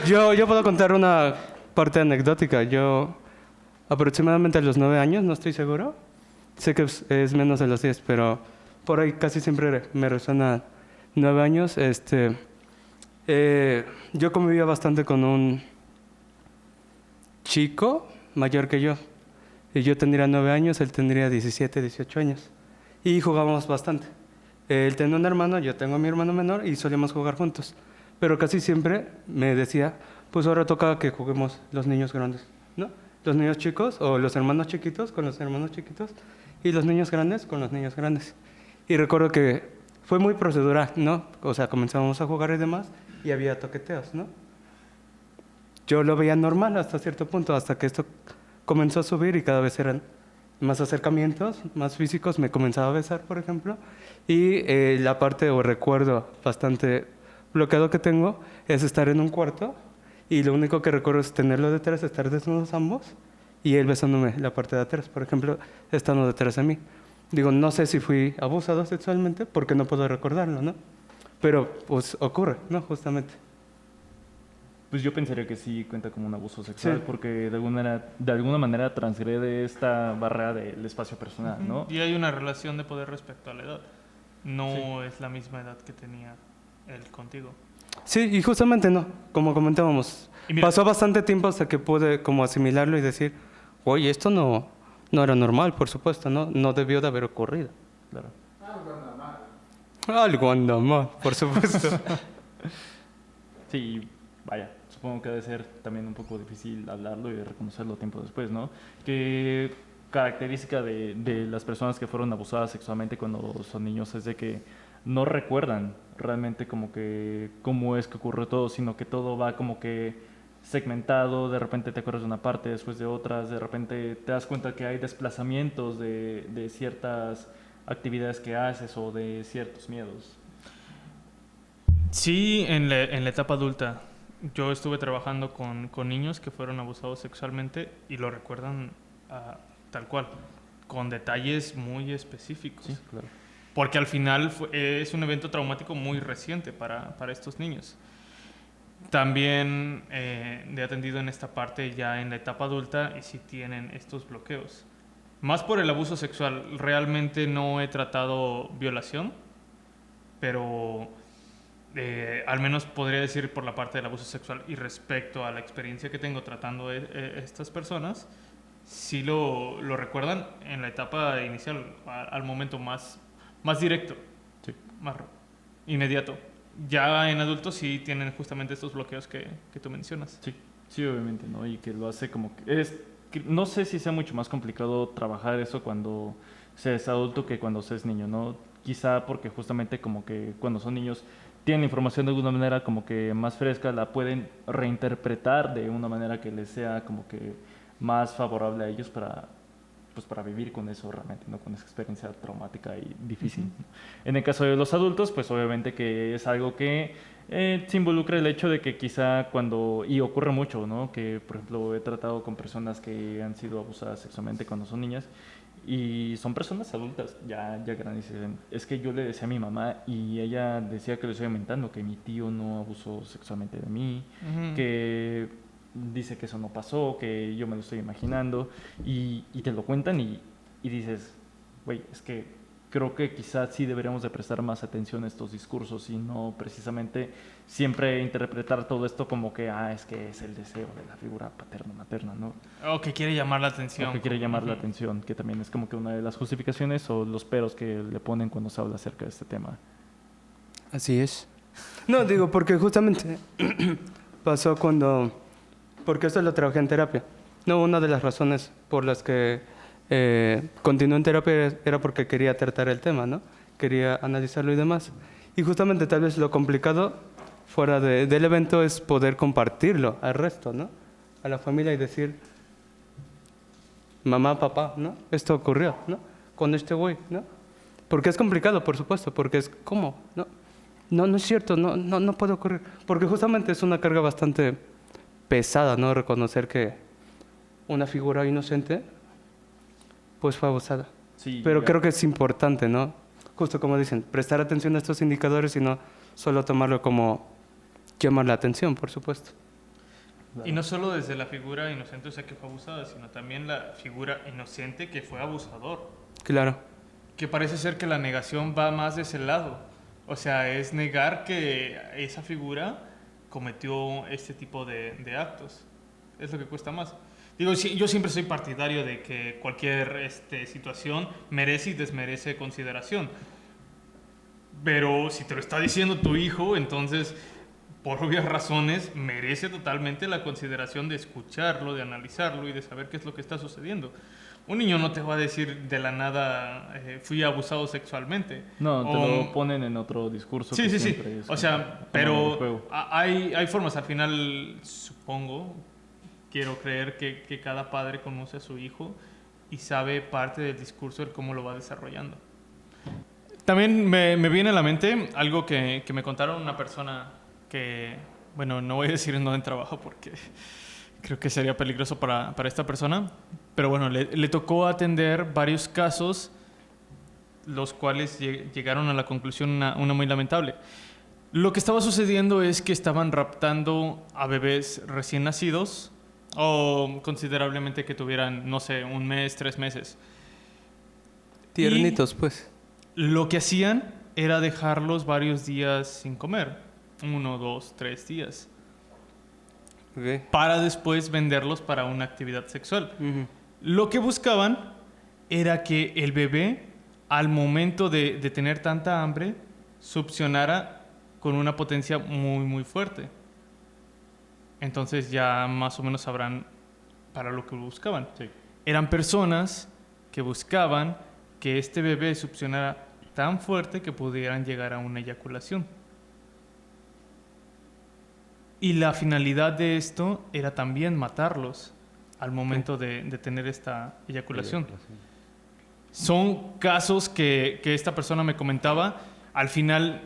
B: Yo puedo contar una parte anecdótica. Yo, aproximadamente a los 9 años, no estoy seguro. Sé que es menos de los 10, pero por ahí casi siempre me resuena 9 años. Yo convivía bastante con un chico mayor que yo. Y yo tendría 9 años, él tendría 17, 18 años. Y jugábamos bastante. Él tenía un hermano, yo tengo a mi hermano menor y solíamos jugar juntos. Pero casi siempre me decía, pues ahora toca que juguemos los niños grandes, ¿no? Los niños chicos o los hermanos chiquitos con los hermanos chiquitos y los niños grandes con los niños grandes. Y recuerdo que fue muy procedural, ¿no? O sea, comenzamos a jugar y demás y había toqueteos, ¿no? Yo lo veía normal hasta cierto punto, hasta que esto comenzó a subir y cada vez eran más acercamientos, más físicos. Me comenzaba a besar, por ejemplo. Y la parte o recuerdo bastante bloqueado que tengo es estar en un cuarto y lo único que recuerdo es tenerlo detrás, estar desnudos ambos y él besándome la parte de atrás, por ejemplo, estando detrás de mí. Digo, no sé si fui abusado sexualmente porque no puedo recordarlo, ¿no? Pero pues ocurre, ¿no? Justamente.
D: Pues yo pensaría que sí cuenta como un abuso sexual
B: Sí.
D: porque de alguna manera transgrede esta barrera del espacio personal, ¿no?
A: Y hay una relación de poder respecto a la edad. No es la misma edad que tenía él contigo.
B: Sí, y justamente no, como comentábamos.
A: Y mira-
B: Pasó bastante tiempo hasta que pude como asimilarlo y decir, oye, esto no era normal, por supuesto, ¿no? No debió de haber ocurrido.
D: Claro.
B: Algo anda mal, por supuesto.
D: Sí, vaya, supongo que debe ser también un poco difícil hablarlo y reconocerlo tiempo después, ¿no? ¿Qué característica de las personas que fueron abusadas sexualmente cuando son niños es de que no recuerdan realmente como que cómo es que ocurrió todo, sino que todo va como que segmentado, de repente te acuerdas de una parte, después de otras, de repente te das cuenta que hay desplazamientos de ciertas actividades que haces o de ciertos miedos?
A: Sí, en la etapa adulta. Yo estuve trabajando con niños que fueron abusados sexualmente y lo recuerdan tal cual, con detalles muy específicos.
D: Sí, claro.
A: Porque al final es un evento traumático muy reciente para estos niños. También he atendido en esta parte ya en la etapa adulta y sí tienen estos bloqueos. Más por el abuso sexual. Realmente no he tratado violación, pero al menos podría decir por la parte del abuso sexual y respecto a la experiencia que tengo tratando estas personas, sí lo recuerdan en la etapa inicial, al momento más directo,
D: Sí.
A: más inmediato. Ya en adultos sí tienen justamente estos bloqueos que tú mencionas.
D: Sí, sí, obviamente, ¿no? Y que lo hace como que no sé si sea mucho más complicado trabajar eso cuando se es adulto que cuando se es niño, ¿no? Quizá porque justamente como que cuando son niños tienen información de alguna manera como que más fresca, la pueden reinterpretar de una manera que les sea como que más favorable a ellos para vivir con eso realmente, ¿no? Con esa experiencia traumática y difícil. En el caso de los adultos, pues obviamente que es algo que se involucra el hecho de que quizá y ocurre mucho, ¿no? Que, por ejemplo, he tratado con personas que han sido abusadas sexualmente cuando son niñas y son personas adultas, ya grandes, y dicen, es que yo le decía a mi mamá y ella decía que le estoy inventando, que mi tío no abusó sexualmente de mí, que dice que eso no pasó, que yo me lo estoy imaginando, y te lo cuentan y dices, güey, es que creo que quizás sí deberíamos de prestar más atención a estos discursos y no precisamente siempre interpretar todo esto como que, es que es el deseo de la figura paterno-materna, ¿no?
A: O que quiere llamar la atención.
D: O que quiere llamar la atención, que también es como que una de las justificaciones o los peros que le ponen cuando se habla acerca de este tema.
B: Así es. No, digo, porque justamente pasó porque esto lo trabajé en terapia. No, una de las razones por las que continué en terapia era porque quería tratar el tema, ¿no? Quería analizarlo y demás. Y justamente tal vez lo complicado fuera del evento es poder compartirlo al resto, ¿no? A la familia y decir, mamá, papá, ¿no? Esto ocurrió, ¿no? Con este güey, ¿no? Porque es complicado, por supuesto, porque es, ¿cómo? No es cierto, no puede ocurrir. Porque justamente es una carga bastante pesada, ¿no? Reconocer que una figura inocente, pues fue abusada.
D: Sí,
B: Pero creo que es importante, ¿no? Justo como dicen, prestar atención a estos indicadores y no solo tomarlo como llamar la atención, por supuesto.
A: Y no solo desde la figura inocente, o sea, que fue abusada, sino también la figura inocente que fue abusador.
B: Claro.
A: Que parece ser que la negación va más de ese lado. O sea, es negar que esa figura cometió este tipo de actos. Es lo que cuesta más. Digo, yo siempre soy partidario de que cualquier situación merece y desmerece consideración. Pero si te lo está diciendo tu hijo, entonces, por obvias razones, merece totalmente la consideración de escucharlo, de analizarlo y de saber qué es lo que está sucediendo. Un niño no te va a decir de la nada, fui abusado sexualmente.
D: No, te lo ponen en otro discurso.
A: Sí,
D: que
A: sí, sí.
D: siempre es
A: O sea,
D: como
A: pero hay formas. Al final, supongo, quiero creer que cada padre conoce a su hijo y sabe parte del discurso de cómo lo va desarrollando. También me viene a la mente algo que me contaron una persona que, bueno, no voy a decir en dónde trabajo porque creo que sería peligroso para esta persona, pero bueno, le tocó atender varios casos, los cuales llegaron a la conclusión una muy lamentable. Lo que estaba sucediendo es que estaban raptando a bebés recién nacidos o considerablemente que tuvieran, no sé, 1 mes, 3 meses.
B: Tiernitos, pues.
A: Lo que hacían era dejarlos varios días sin comer, 1, 2, 3 días,
B: Okay.
A: para después venderlos para una actividad sexual.
B: Ujú.
A: Lo que buscaban era que el bebé, al momento de tener tanta hambre, succionara con una potencia muy, muy fuerte. Entonces ya más o menos sabrán para lo que buscaban.
D: Sí.
A: Eran personas que buscaban que este bebé succionara tan fuerte que pudieran llegar a una eyaculación. Y la finalidad de esto era también matarlos al momento de tener esta eyaculación. Son casos que esta persona me comentaba. Al final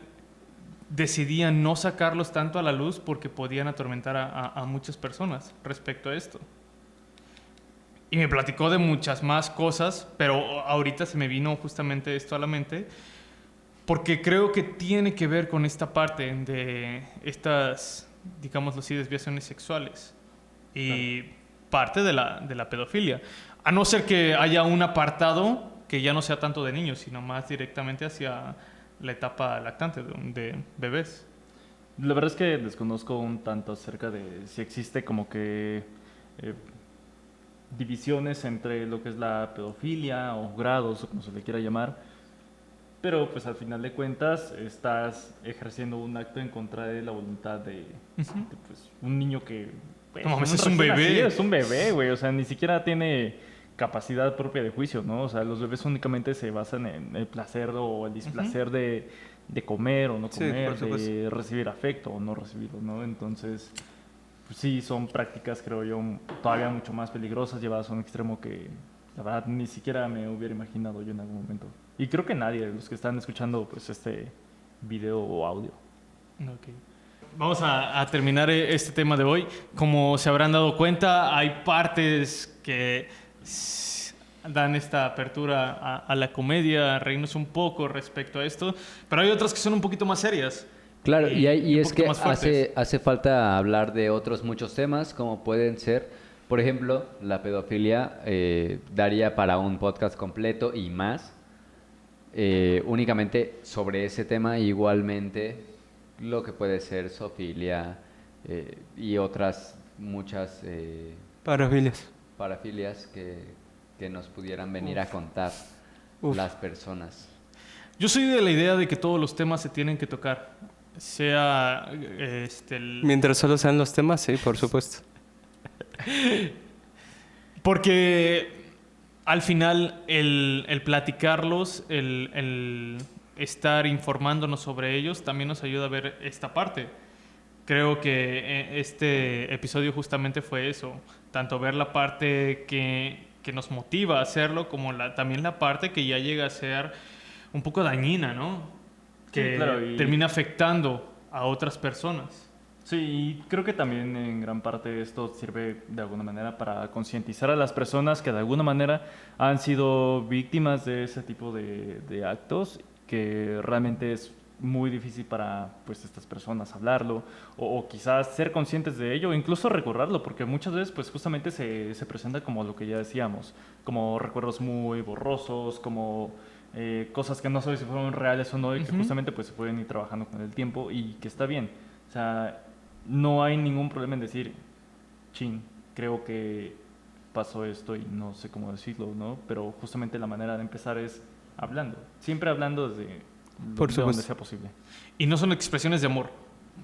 A: decidían no sacarlos tanto a la luz porque podían atormentar a muchas personas respecto a esto. Y me platicó de muchas más cosas, pero ahorita se me vino justamente esto a la mente, porque creo que tiene que ver con esta parte de estas, digámoslo así, desviaciones sexuales y parte de la pedofilia. A no ser que haya un apartado que ya no sea tanto de niños, sino más directamente hacia la etapa lactante de bebés.
D: La verdad es que desconozco un tanto acerca de si existe como que divisiones entre lo que es la pedofilia o grados o como se le quiera llamar, pero pues al final de cuentas estás ejerciendo un acto en contra de la voluntad de pues, un niño que pues,
A: No mames, es un bebé.
D: nacido, es un bebé, güey, o sea, ni siquiera tiene capacidad propia de juicio, ¿no? O sea, los bebés únicamente se basan en el placer o el displacer de comer o no
B: Sí,
D: comer,
B: por supuesto.
D: de recibir afecto o no recibirlo, ¿no? Entonces, pues sí, son prácticas, creo yo, todavía mucho más peligrosas, llevadas a un extremo que, la verdad, ni siquiera me hubiera imaginado yo en algún momento. Y creo que nadie de los que están escuchando, pues, este video o audio.
A: Okay. Vamos a terminar este tema de hoy. Como se habrán dado cuenta, hay partes que dan esta apertura a la comedia, a reírnos un poco respecto a esto, pero hay otras que son un poquito más serias.
C: Claro, y
A: un
C: es
A: poquito
C: que
A: más fuertes.
C: hace falta hablar de otros muchos temas, como pueden ser, por ejemplo, la pedofilia daría para un podcast completo y más, únicamente sobre ese tema, igualmente lo que puede ser zoofilia y otras muchas parafilias que nos pudieran venir a contar las personas.
A: Yo soy de la idea de que todos los temas se tienen que tocar, sea
B: Mientras solo sean los temas, sí, por supuesto.
A: Porque al final el platicarlos, el estar informándonos sobre ellos, también nos ayuda a ver esta parte. Creo que este episodio justamente fue eso, tanto ver la parte que nos motiva a hacerlo, como también la parte que ya llega a ser un poco dañina, ¿no? Que
D: Sí, claro,
A: termina afectando a otras personas.
D: Sí, y creo que también en gran parte esto sirve de alguna manera para concientizar a las personas que de alguna manera han sido víctimas de ese tipo de actos, que realmente es muy difícil para pues estas personas hablarlo o quizás ser conscientes de ello o incluso recordarlo, porque muchas veces pues justamente se presenta como lo que ya decíamos, como recuerdos muy borrosos, como cosas que no sabes si fueron reales o no y que justamente pues se pueden ir trabajando con el tiempo y que está bien. O sea, no hay ningún problema en decir, chin, creo que pasó esto y no sé cómo decirlo, ¿no? Pero justamente la manera de empezar es hablando, siempre hablando desde donde sea posible.
A: Y no son expresiones de amor.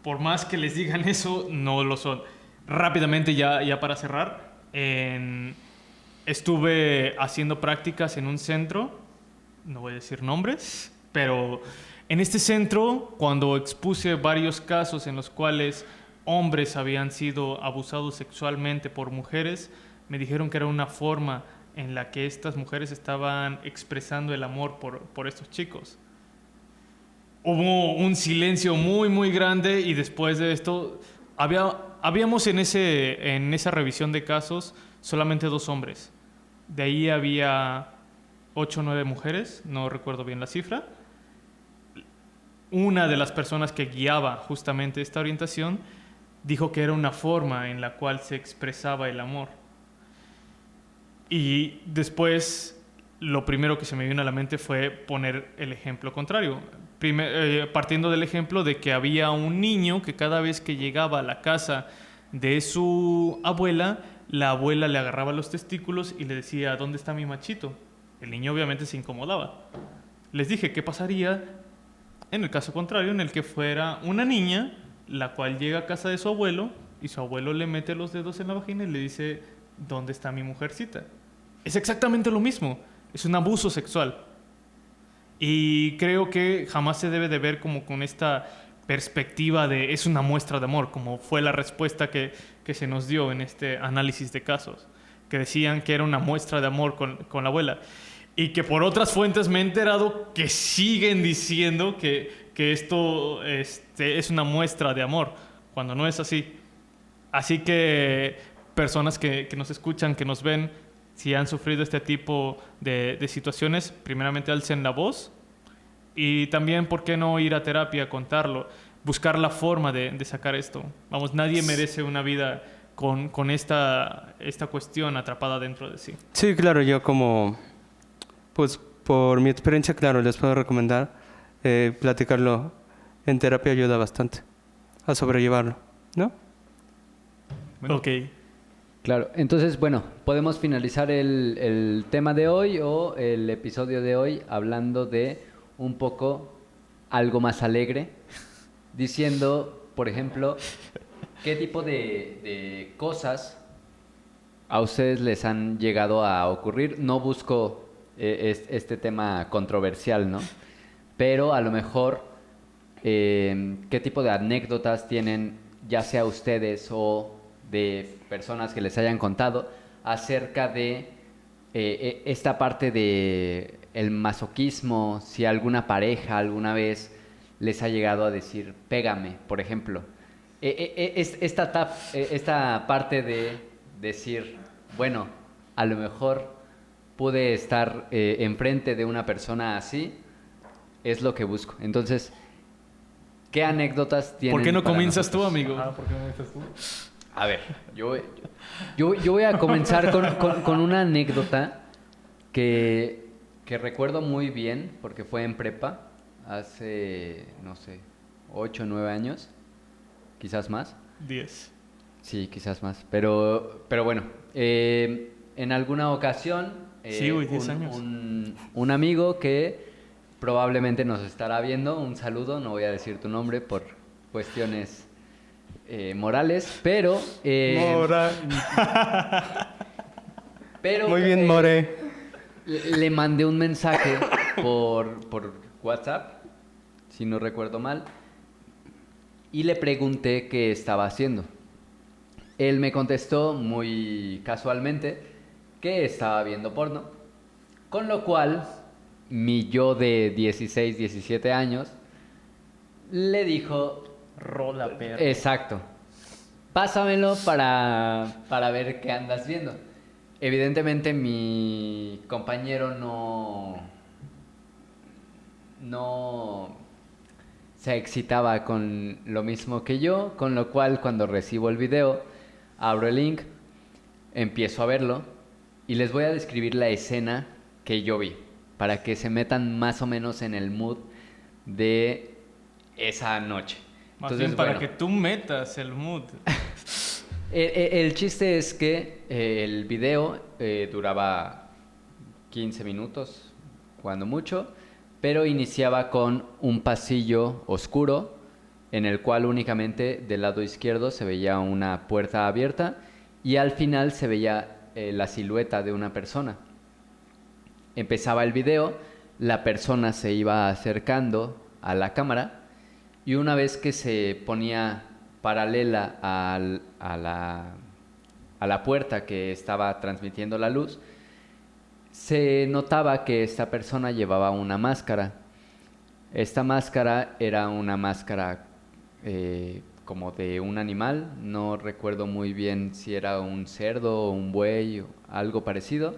A: Por más que les digan eso, no lo son. Rápidamente, ya para cerrar, estuve haciendo prácticas en un centro, no voy a decir nombres, pero en este centro, cuando expuse varios casos en los cuales hombres habían sido abusados sexualmente por mujeres, me dijeron que era una forma en la que estas mujeres estaban expresando el amor por estos chicos. Hubo un silencio muy, muy grande y después de esto habíamos en esa revisión de casos solamente 2 hombres. De ahí había 8 o 9 mujeres, no recuerdo bien la cifra. Una de las personas que guiaba justamente esta orientación dijo que era una forma en la cual se expresaba el amor. Y después lo primero que se me vino a la mente fue poner el ejemplo contrario. Partiendo del ejemplo de que había un niño que cada vez que llegaba a la casa de su abuela, la abuela le agarraba los testículos y le decía, ¿dónde está mi machito? El niño obviamente se incomodaba. Les dije, ¿qué pasaría en el caso contrario, en el que fuera una niña la cual llega a casa de su abuelo y su abuelo le mete los dedos en la vagina y le dice, ¿dónde está mi mujercita? Es exactamente lo mismo, es un abuso sexual. Y creo que jamás se debe de ver como con esta perspectiva de es una muestra de amor, como fue la respuesta que se nos dio en este análisis de casos, que decían que era una muestra de amor con la abuela. Y que por otras fuentes me he enterado que siguen diciendo que esto es una muestra de amor, cuando no es así. Así que personas que nos escuchan, que nos ven, si han sufrido este tipo de situaciones, primeramente alcen la voz y también, ¿por qué no ir a terapia, contarlo, buscar la forma de sacar esto? Vamos, nadie merece una vida con esta cuestión atrapada dentro de sí.
B: Sí, claro, yo como, pues por mi experiencia, claro, les puedo recomendar platicarlo en terapia ayuda bastante a sobrellevarlo, ¿no?
D: Bueno.
A: Ok.
C: Claro, entonces, bueno, podemos finalizar el tema de hoy o el episodio de hoy hablando de un poco algo más alegre, diciendo, por ejemplo, qué tipo de cosas a ustedes les han llegado a ocurrir. No busco este tema controversial, ¿no? Pero a lo mejor, ¿qué tipo de anécdotas tienen, ya sea ustedes o de personas que les hayan contado acerca de esta parte de el masoquismo? Si alguna pareja alguna vez les ha llegado a decir pégame, por ejemplo, esta parte de decir, bueno, a lo mejor pude estar enfrente de una persona así, es lo que busco. Entonces, ¿qué anécdotas tienen?
A: ¿Por qué no
C: para
A: comienzas tú,
C: nosotros?
A: amigo?
D: ¿Por qué no dices tú?
C: A ver, yo voy a comenzar con una anécdota que recuerdo muy bien, porque fue en prepa, hace, no sé, 8 o 9 años, quizás más.
A: 10.
C: Sí, quizás más, pero bueno, en alguna ocasión,
A: Sí, güey, 10 años.
C: un amigo que probablemente nos estará viendo, un saludo, no voy a decir tu nombre por cuestiones morales, pero...
B: Mora.
C: pero
B: Muy bien, More.
C: Le mandé un mensaje por WhatsApp, si no recuerdo mal, y le pregunté qué estaba haciendo. Él me contestó muy casualmente que estaba viendo porno, con lo cual mi yo de 16, 17 años le dijo,
D: Rola, perro.
C: exacto, pásamelo para ver qué andas viendo. Evidentemente mi compañero no se excitaba con lo mismo que yo, con lo cual cuando recibo el video, abro el link, empiezo a verlo y les voy a describir la escena que yo vi, para que se metan más o menos en el mood de esa noche.
A: Más
C: Entonces,
A: bien para
C: bueno,
A: que tú metas el mood.
C: el chiste es que el video duraba 15 minutos, cuando mucho, pero iniciaba con un pasillo oscuro en el cual únicamente del lado izquierdo se veía una puerta abierta y al final se veía la silueta de una persona. Empezaba el video, la persona se iba acercando a la cámara y una vez que se ponía paralela a la puerta que estaba transmitiendo la luz, se notaba que esta persona llevaba una máscara. Esta máscara era una máscara como de un animal, no recuerdo muy bien si era un cerdo o un buey o algo parecido,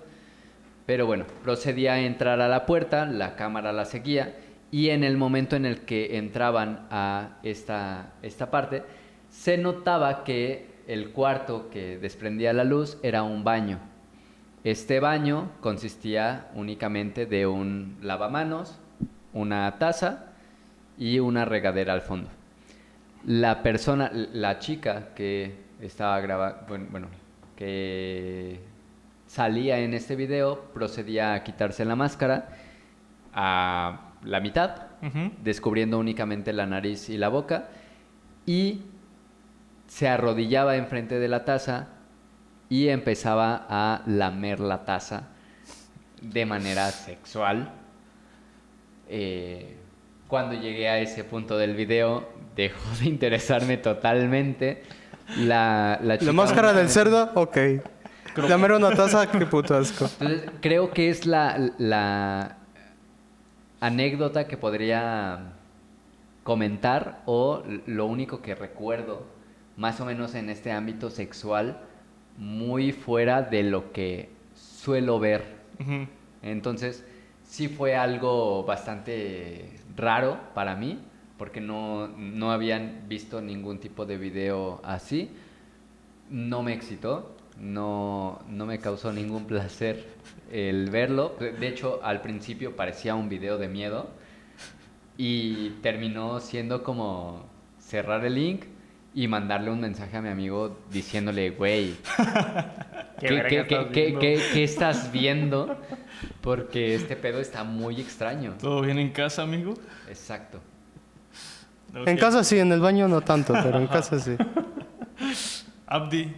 C: pero bueno, procedía a entrar a la puerta, la cámara la seguía y en el momento en el que entraban a esta parte, se notaba que el cuarto que desprendía la luz era un baño. Este baño consistía únicamente de un lavamanos, una taza y una regadera al fondo. La persona, la chica que estaba grabando, bueno, que salía en este video, procedía a quitarse la máscara a la mitad, descubriendo únicamente la nariz y la boca, y se arrodillaba enfrente de la taza y empezaba a lamer la taza de manera sexual. Cuando llegué a ese punto del video, dejó de interesarme totalmente. La
B: La máscara del cerdo, ok. Lamer una taza, qué puto asco.
C: Entonces, creo que es la anécdota que podría comentar o lo único que recuerdo más o menos en este ámbito sexual muy fuera de lo que suelo ver. Entonces sí fue algo bastante raro para mí porque no habían visto ningún tipo de video así. No me excitó, no me causó ningún placer el verlo. De hecho, al principio parecía un video de miedo y terminó siendo como cerrar el link y mandarle un mensaje a mi amigo diciéndole, güey, ¿qué estás viendo? Porque este pedo está muy extraño.
A: ¿Todo bien en casa, amigo?
C: Exacto.
A: Ok.
B: En casa sí, en el baño no tanto, pero en casa sí.
A: Abdi.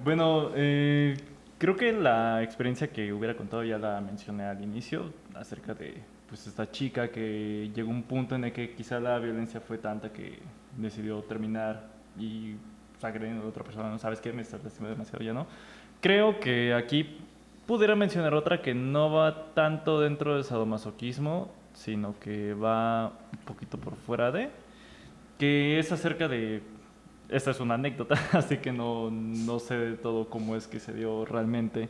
D: Bueno, creo que la experiencia que hubiera contado ya la mencioné al inicio, acerca de pues esta chica que llegó a un punto en el que quizá la violencia fue tanta que decidió terminar y pues, agrediendo a otra persona. No sabes qué, me estás lastimando demasiado, ya no. Creo que aquí pudiera mencionar otra que no va tanto dentro del sadomasoquismo, sino que va un poquito por fuera de, que es acerca de... Esta es una anécdota, así que no sé de todo cómo es que se dio realmente.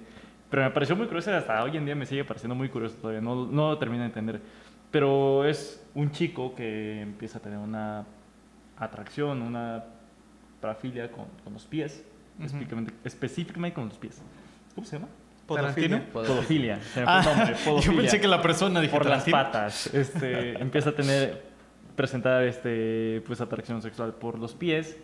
D: Pero me pareció muy curioso, hasta hoy en día me sigue pareciendo muy curioso todavía, no lo termino de entender. Pero es un chico que empieza a tener una atracción, una parafilia con los pies, específicamente con los pies. ¿Cómo se llama?
A: ¿Tarantino?
D: Podofilia. Se me fue el nombre,
A: Yo
D: podofilia.
A: pensé que la persona dije
D: Por las
A: Tarantino.
D: patas. Empieza a presentar pues atracción sexual por los pies.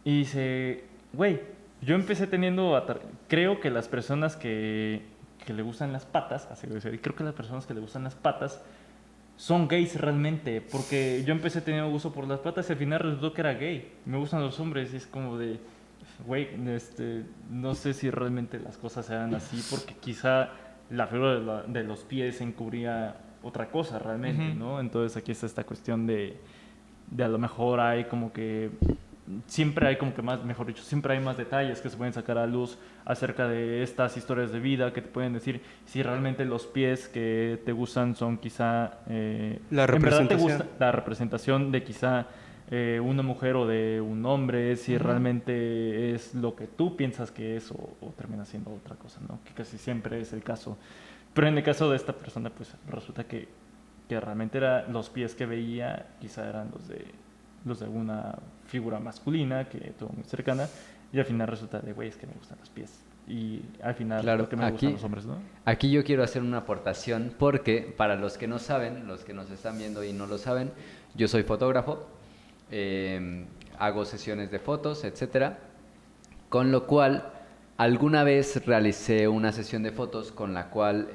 D: Y dice, güey, yo empecé teniendo, creo que las personas que le gustan las patas, así voy a decir, creo que las personas que le gustan las patas son gays realmente, porque yo empecé teniendo gusto por las patas y al final resultó que era gay. Me gustan los hombres y es como de, güey, no sé si realmente las cosas sean así, porque quizá la figura de los pies encubría otra cosa realmente, ¿no? Entonces aquí está esta cuestión de a lo mejor hay como que siempre hay como que más, mejor dicho, siempre hay más detalles que se pueden sacar a luz acerca de estas historias de vida que te pueden decir si realmente los pies que te gustan son quizá
B: La
D: en verdad te
B: representación.
D: gusta la representación de quizá una mujer o de un hombre, si realmente es lo que tú piensas que es o termina siendo otra cosa, ¿no? Que casi siempre es el caso. Pero en el caso de esta persona, pues resulta que realmente los pies que veía quizá eran los de una figura masculina que tuvo muy cercana, y al final resulta de, güey, es que me gustan los pies. Y al final,
C: Claro,
D: lo que me gustan los hombres, ¿no?
C: Aquí yo quiero hacer una aportación porque para los que no saben, los que nos están viendo y no lo saben, yo soy fotógrafo, hago sesiones de fotos, etcétera, con lo cual alguna vez realicé una sesión de fotos con la cual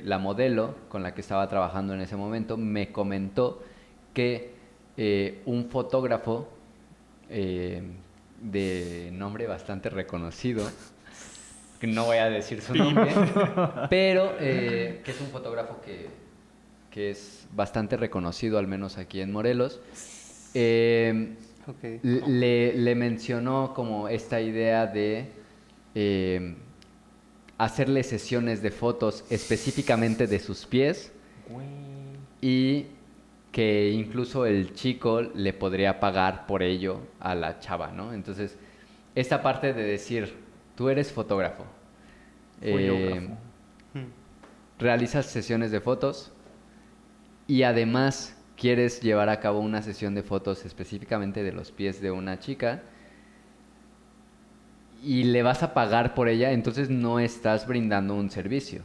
C: la modelo con la que estaba trabajando en ese momento me comentó que un fotógrafo de nombre bastante reconocido, que no voy a decir su nombre, pero que es un fotógrafo que es bastante reconocido, al menos aquí en Morelos,
B: Okay.
C: le mencionó como esta idea de hacerle sesiones de fotos específicamente de sus pies y que incluso el chico le podría pagar por ello a la chava, ¿no? Entonces, esta parte de decir, tú eres fotógrafo, realizas sesiones de fotos y además quieres llevar a cabo una sesión de fotos específicamente de los pies de una chica y le vas a pagar por ella, entonces no estás brindando un servicio,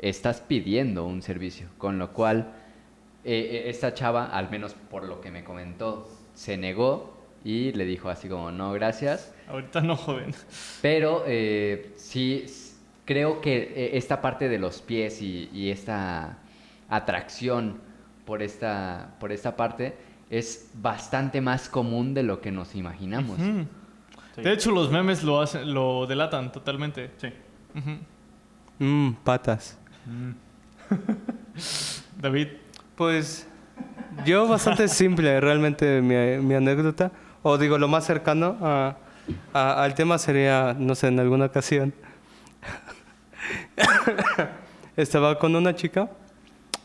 C: estás pidiendo un servicio, con lo cual esta chava, al menos por lo que me comentó, se negó y le dijo así como, no, gracias.
A: Ahorita no, joven.
C: Pero sí, creo que esta parte de los pies y esta atracción por esta parte es bastante más común de lo que nos imaginamos.
D: Sí.
A: De hecho, los memes lo delatan totalmente.
D: Sí.
B: Patas.
A: David.
B: Pues yo bastante simple realmente mi anécdota, o digo lo más cercano al tema sería, no sé, en alguna ocasión estaba con una chica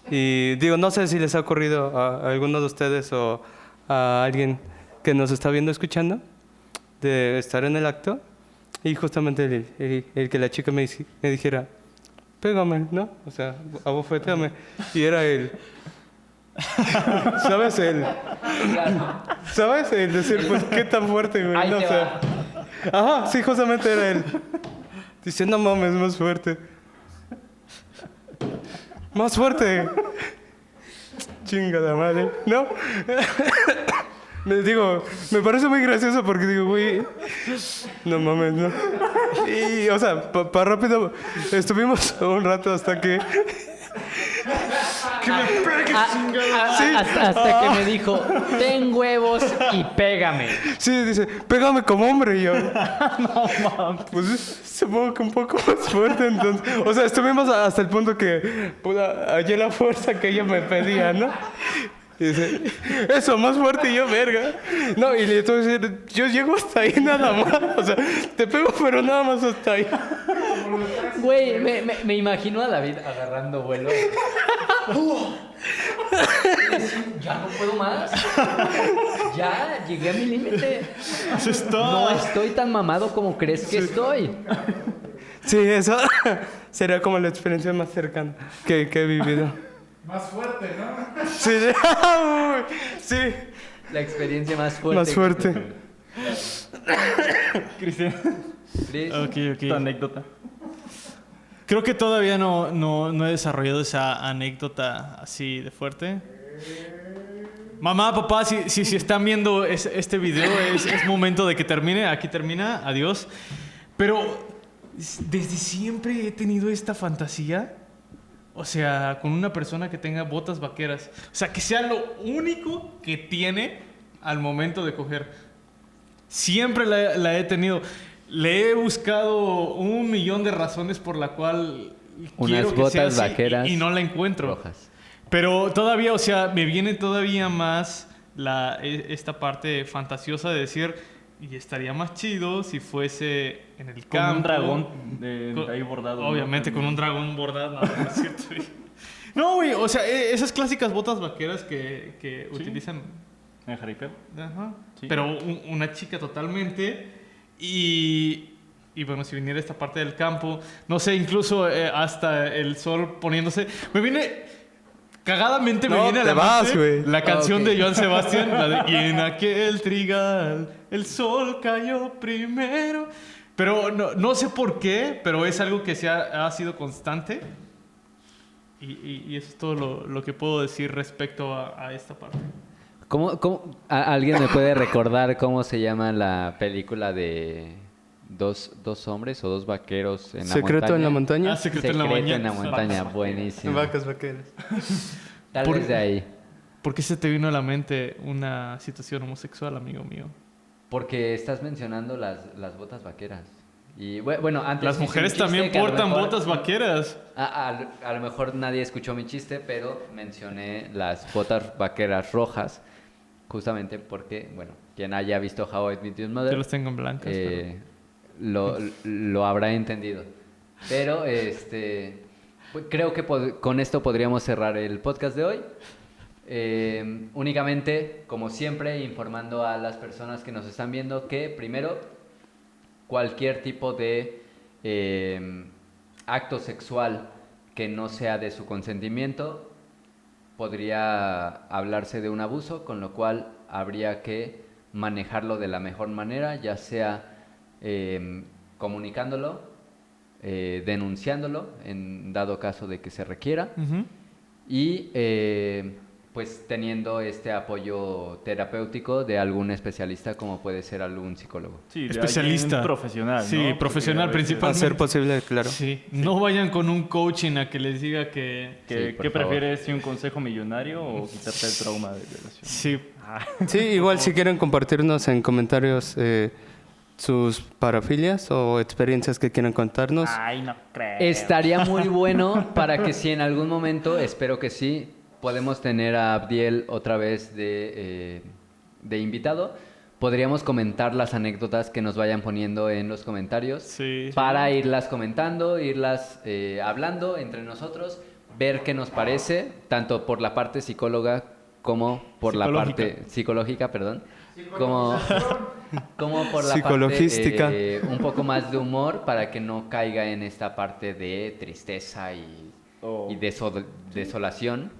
B: y digo, no sé si les ha ocurrido a alguno de ustedes o a alguien que nos está viendo, escuchando, de estar en el acto y justamente el que la chica me dijera, pégame, ¿no? O sea, abofétame. Y era él. ¿Sabes? ¿Sabes? El decir, pues, ¿qué tan fuerte, güey?
C: Ahí
B: No
C: te
B: sé.
C: va.
B: Ajá, sí, justamente era él. Dice, no mames, más fuerte. Más fuerte. Chingada madre, ¿no? Me parece muy gracioso porque digo, güey, no mames, ¿no? Y, o sea, para rápido, estuvimos un rato hasta que...
A: ¡Que me pegue, chingada!
B: Sí.
C: Hasta que me dijo, ten huevos y pégame.
B: Sí, dice, pégame como hombre. Y yo, no mames. Pues supongo que un poco más fuerte, entonces. O sea, estuvimos hasta el punto que hallé la fuerza que ella me pedía, ¿no? Y dice, eso, más fuerte. Y yo, verga. No, y le tengo que decir, yo llego hasta ahí nada más. O sea, te pego, pero nada más hasta ahí.
C: Güey, me imagino a David agarrando vuelo. Ya no puedo más. Ya llegué a mi límite. No estoy tan mamado como crees que estoy.
B: Sí, eso sería como la experiencia más cercana que he vivido.
E: Más fuerte, ¿no?
B: Sí, sí,
C: La experiencia más fuerte.
B: más fuerte.
D: Cristian,
C: Chris,
A: Ok.
D: tu anécdota.
A: Creo que todavía no he desarrollado esa anécdota así de fuerte. Mamá, papá, si están viendo este video, es momento de que termine. Aquí termina, adiós. Pero desde siempre he tenido esta fantasía. O sea, con una persona que tenga botas vaqueras. O sea, que sea lo único que tiene al momento de coger. Siempre la he tenido. Le he buscado 1,000,000 de razones por la cual quiero
C: Unas
A: que sea
C: botas
A: así
C: vaqueras
A: y no la encuentro.
C: rojas.
A: Pero todavía, o sea, me viene todavía más esta parte fantasiosa de decir, y estaría más chido si fuese en el
D: Con
A: campo.
D: un dragón
A: Con-
D: ahí bordado.
A: Obviamente,
D: ¿no?
A: con un dragón bordado. No, no es cierto, güey. No, güey, o sea, esas clásicas botas vaqueras que
D: Sí.
A: utilizan.
D: En jaripeo.
A: Ajá.
D: Sí.
A: Pero una chica totalmente. Y bueno, si viniera esta parte del campo, no sé, incluso hasta el sol poniéndose. Me viene. Cagadamente me
B: No,
A: viene a
B: te
A: la
B: vas,
A: mente
B: güey.
A: la canción
C: Ok.
A: de Joan Sebastián, la de "Y en aquel trigal el sol cayó primero". Pero no sé por qué, pero es algo que ha sido constante. Y eso es todo lo que puedo decir respecto a esta parte.
C: ¿Alguien me puede recordar cómo se llama la película de dos hombres o dos vaqueros en la montaña?
B: Secreto en la montaña.
A: Secreto en
C: Secreto
A: la
C: en la
A: montaña.
C: montaña, buenísimo.
B: Vacas vaqueras.
C: Tal
A: Por-
C: vez de ahí.
A: ¿Por qué se te vino a la mente una situación homosexual, amigo mío?
C: Porque estás mencionando las botas vaqueras. Y bueno, antes
A: Las
C: hice un
A: mujeres
C: chiste
A: también
C: que a lo
A: portan
C: mejor-
A: botas vaqueras.
C: A lo mejor nadie escuchó mi chiste, pero mencioné las botas vaqueras rojas, justamente porque, bueno, quien haya visto How I Met Your
A: Yo
C: Mother
A: las tengo en blancas.
C: lo habrá entendido. Pero pues, creo que con esto podríamos cerrar el podcast de hoy. Únicamente, como siempre, informando a las personas que nos están viendo que, primero, cualquier tipo de acto sexual que no sea de su consentimiento podría hablarse de un abuso, con lo cual habría que manejarlo de la mejor manera, ya sea comunicándolo, denunciándolo en dado caso de que se requiera,
A: Ujú.
C: y pues teniendo este apoyo terapéutico de algún especialista como puede ser algún psicólogo.
D: Sí, de
A: Especialista.
D: alguien profesional,
A: Sí,
D: ¿no? Porque
A: profesional
D: a veces-
B: A
A: principalmente.
B: ser posible, claro.
A: Sí. No vayan con un coaching a que les diga que...
C: Sí, por
D: ¿Qué
C: favor.
D: prefieres, si un consejo millonario o quitarte el trauma de violación?
A: Sí.
B: Sí, igual si quieren compartirnos en comentarios sus parafilias o experiencias que quieran contarnos.
D: Ay, no creo.
C: Estaría muy bueno para que si en algún momento, espero que sí, podemos tener a Abdiel otra vez de invitado, podríamos comentar las anécdotas que nos vayan poniendo en los comentarios
A: Sí.
C: para irlas comentando, irlas hablando entre nosotros, ver qué nos parece, tanto por la parte psicóloga como por la
A: Psicológica.
C: parte psicológica, perdón, como por la
B: Psicologística.
C: parte un poco más de humor para que no caiga en esta parte de tristeza y desolación.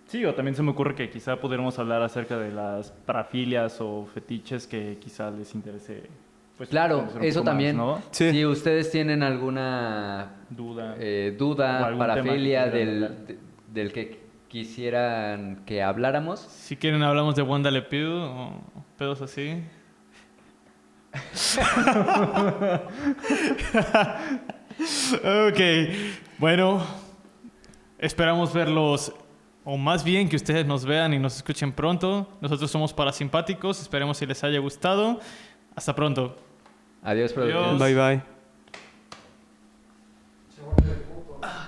D: Sí, o también se me ocurre que quizá pudiéramos hablar acerca de las parafilias o fetiches que quizá les interese. Pues,
C: Claro,
D: conocer un
C: eso
D: poco más,
C: también.
D: ¿no?
B: Sí.
C: Si ustedes tienen alguna
D: Duda. O
C: duda,
D: algún
C: parafilia
D: tema que quieran hablar.
C: del que quisieran que habláramos,
A: Si quieren hablamos de Wanda Le Pew o pedos así. Ok, bueno, esperamos verlos, o más bien que ustedes nos vean y nos escuchen pronto. Nosotros somos Parasimpáticos, esperemos si les haya gustado. Hasta pronto.
C: adiós,
A: Adiós.
C: producción.
B: Bye bye.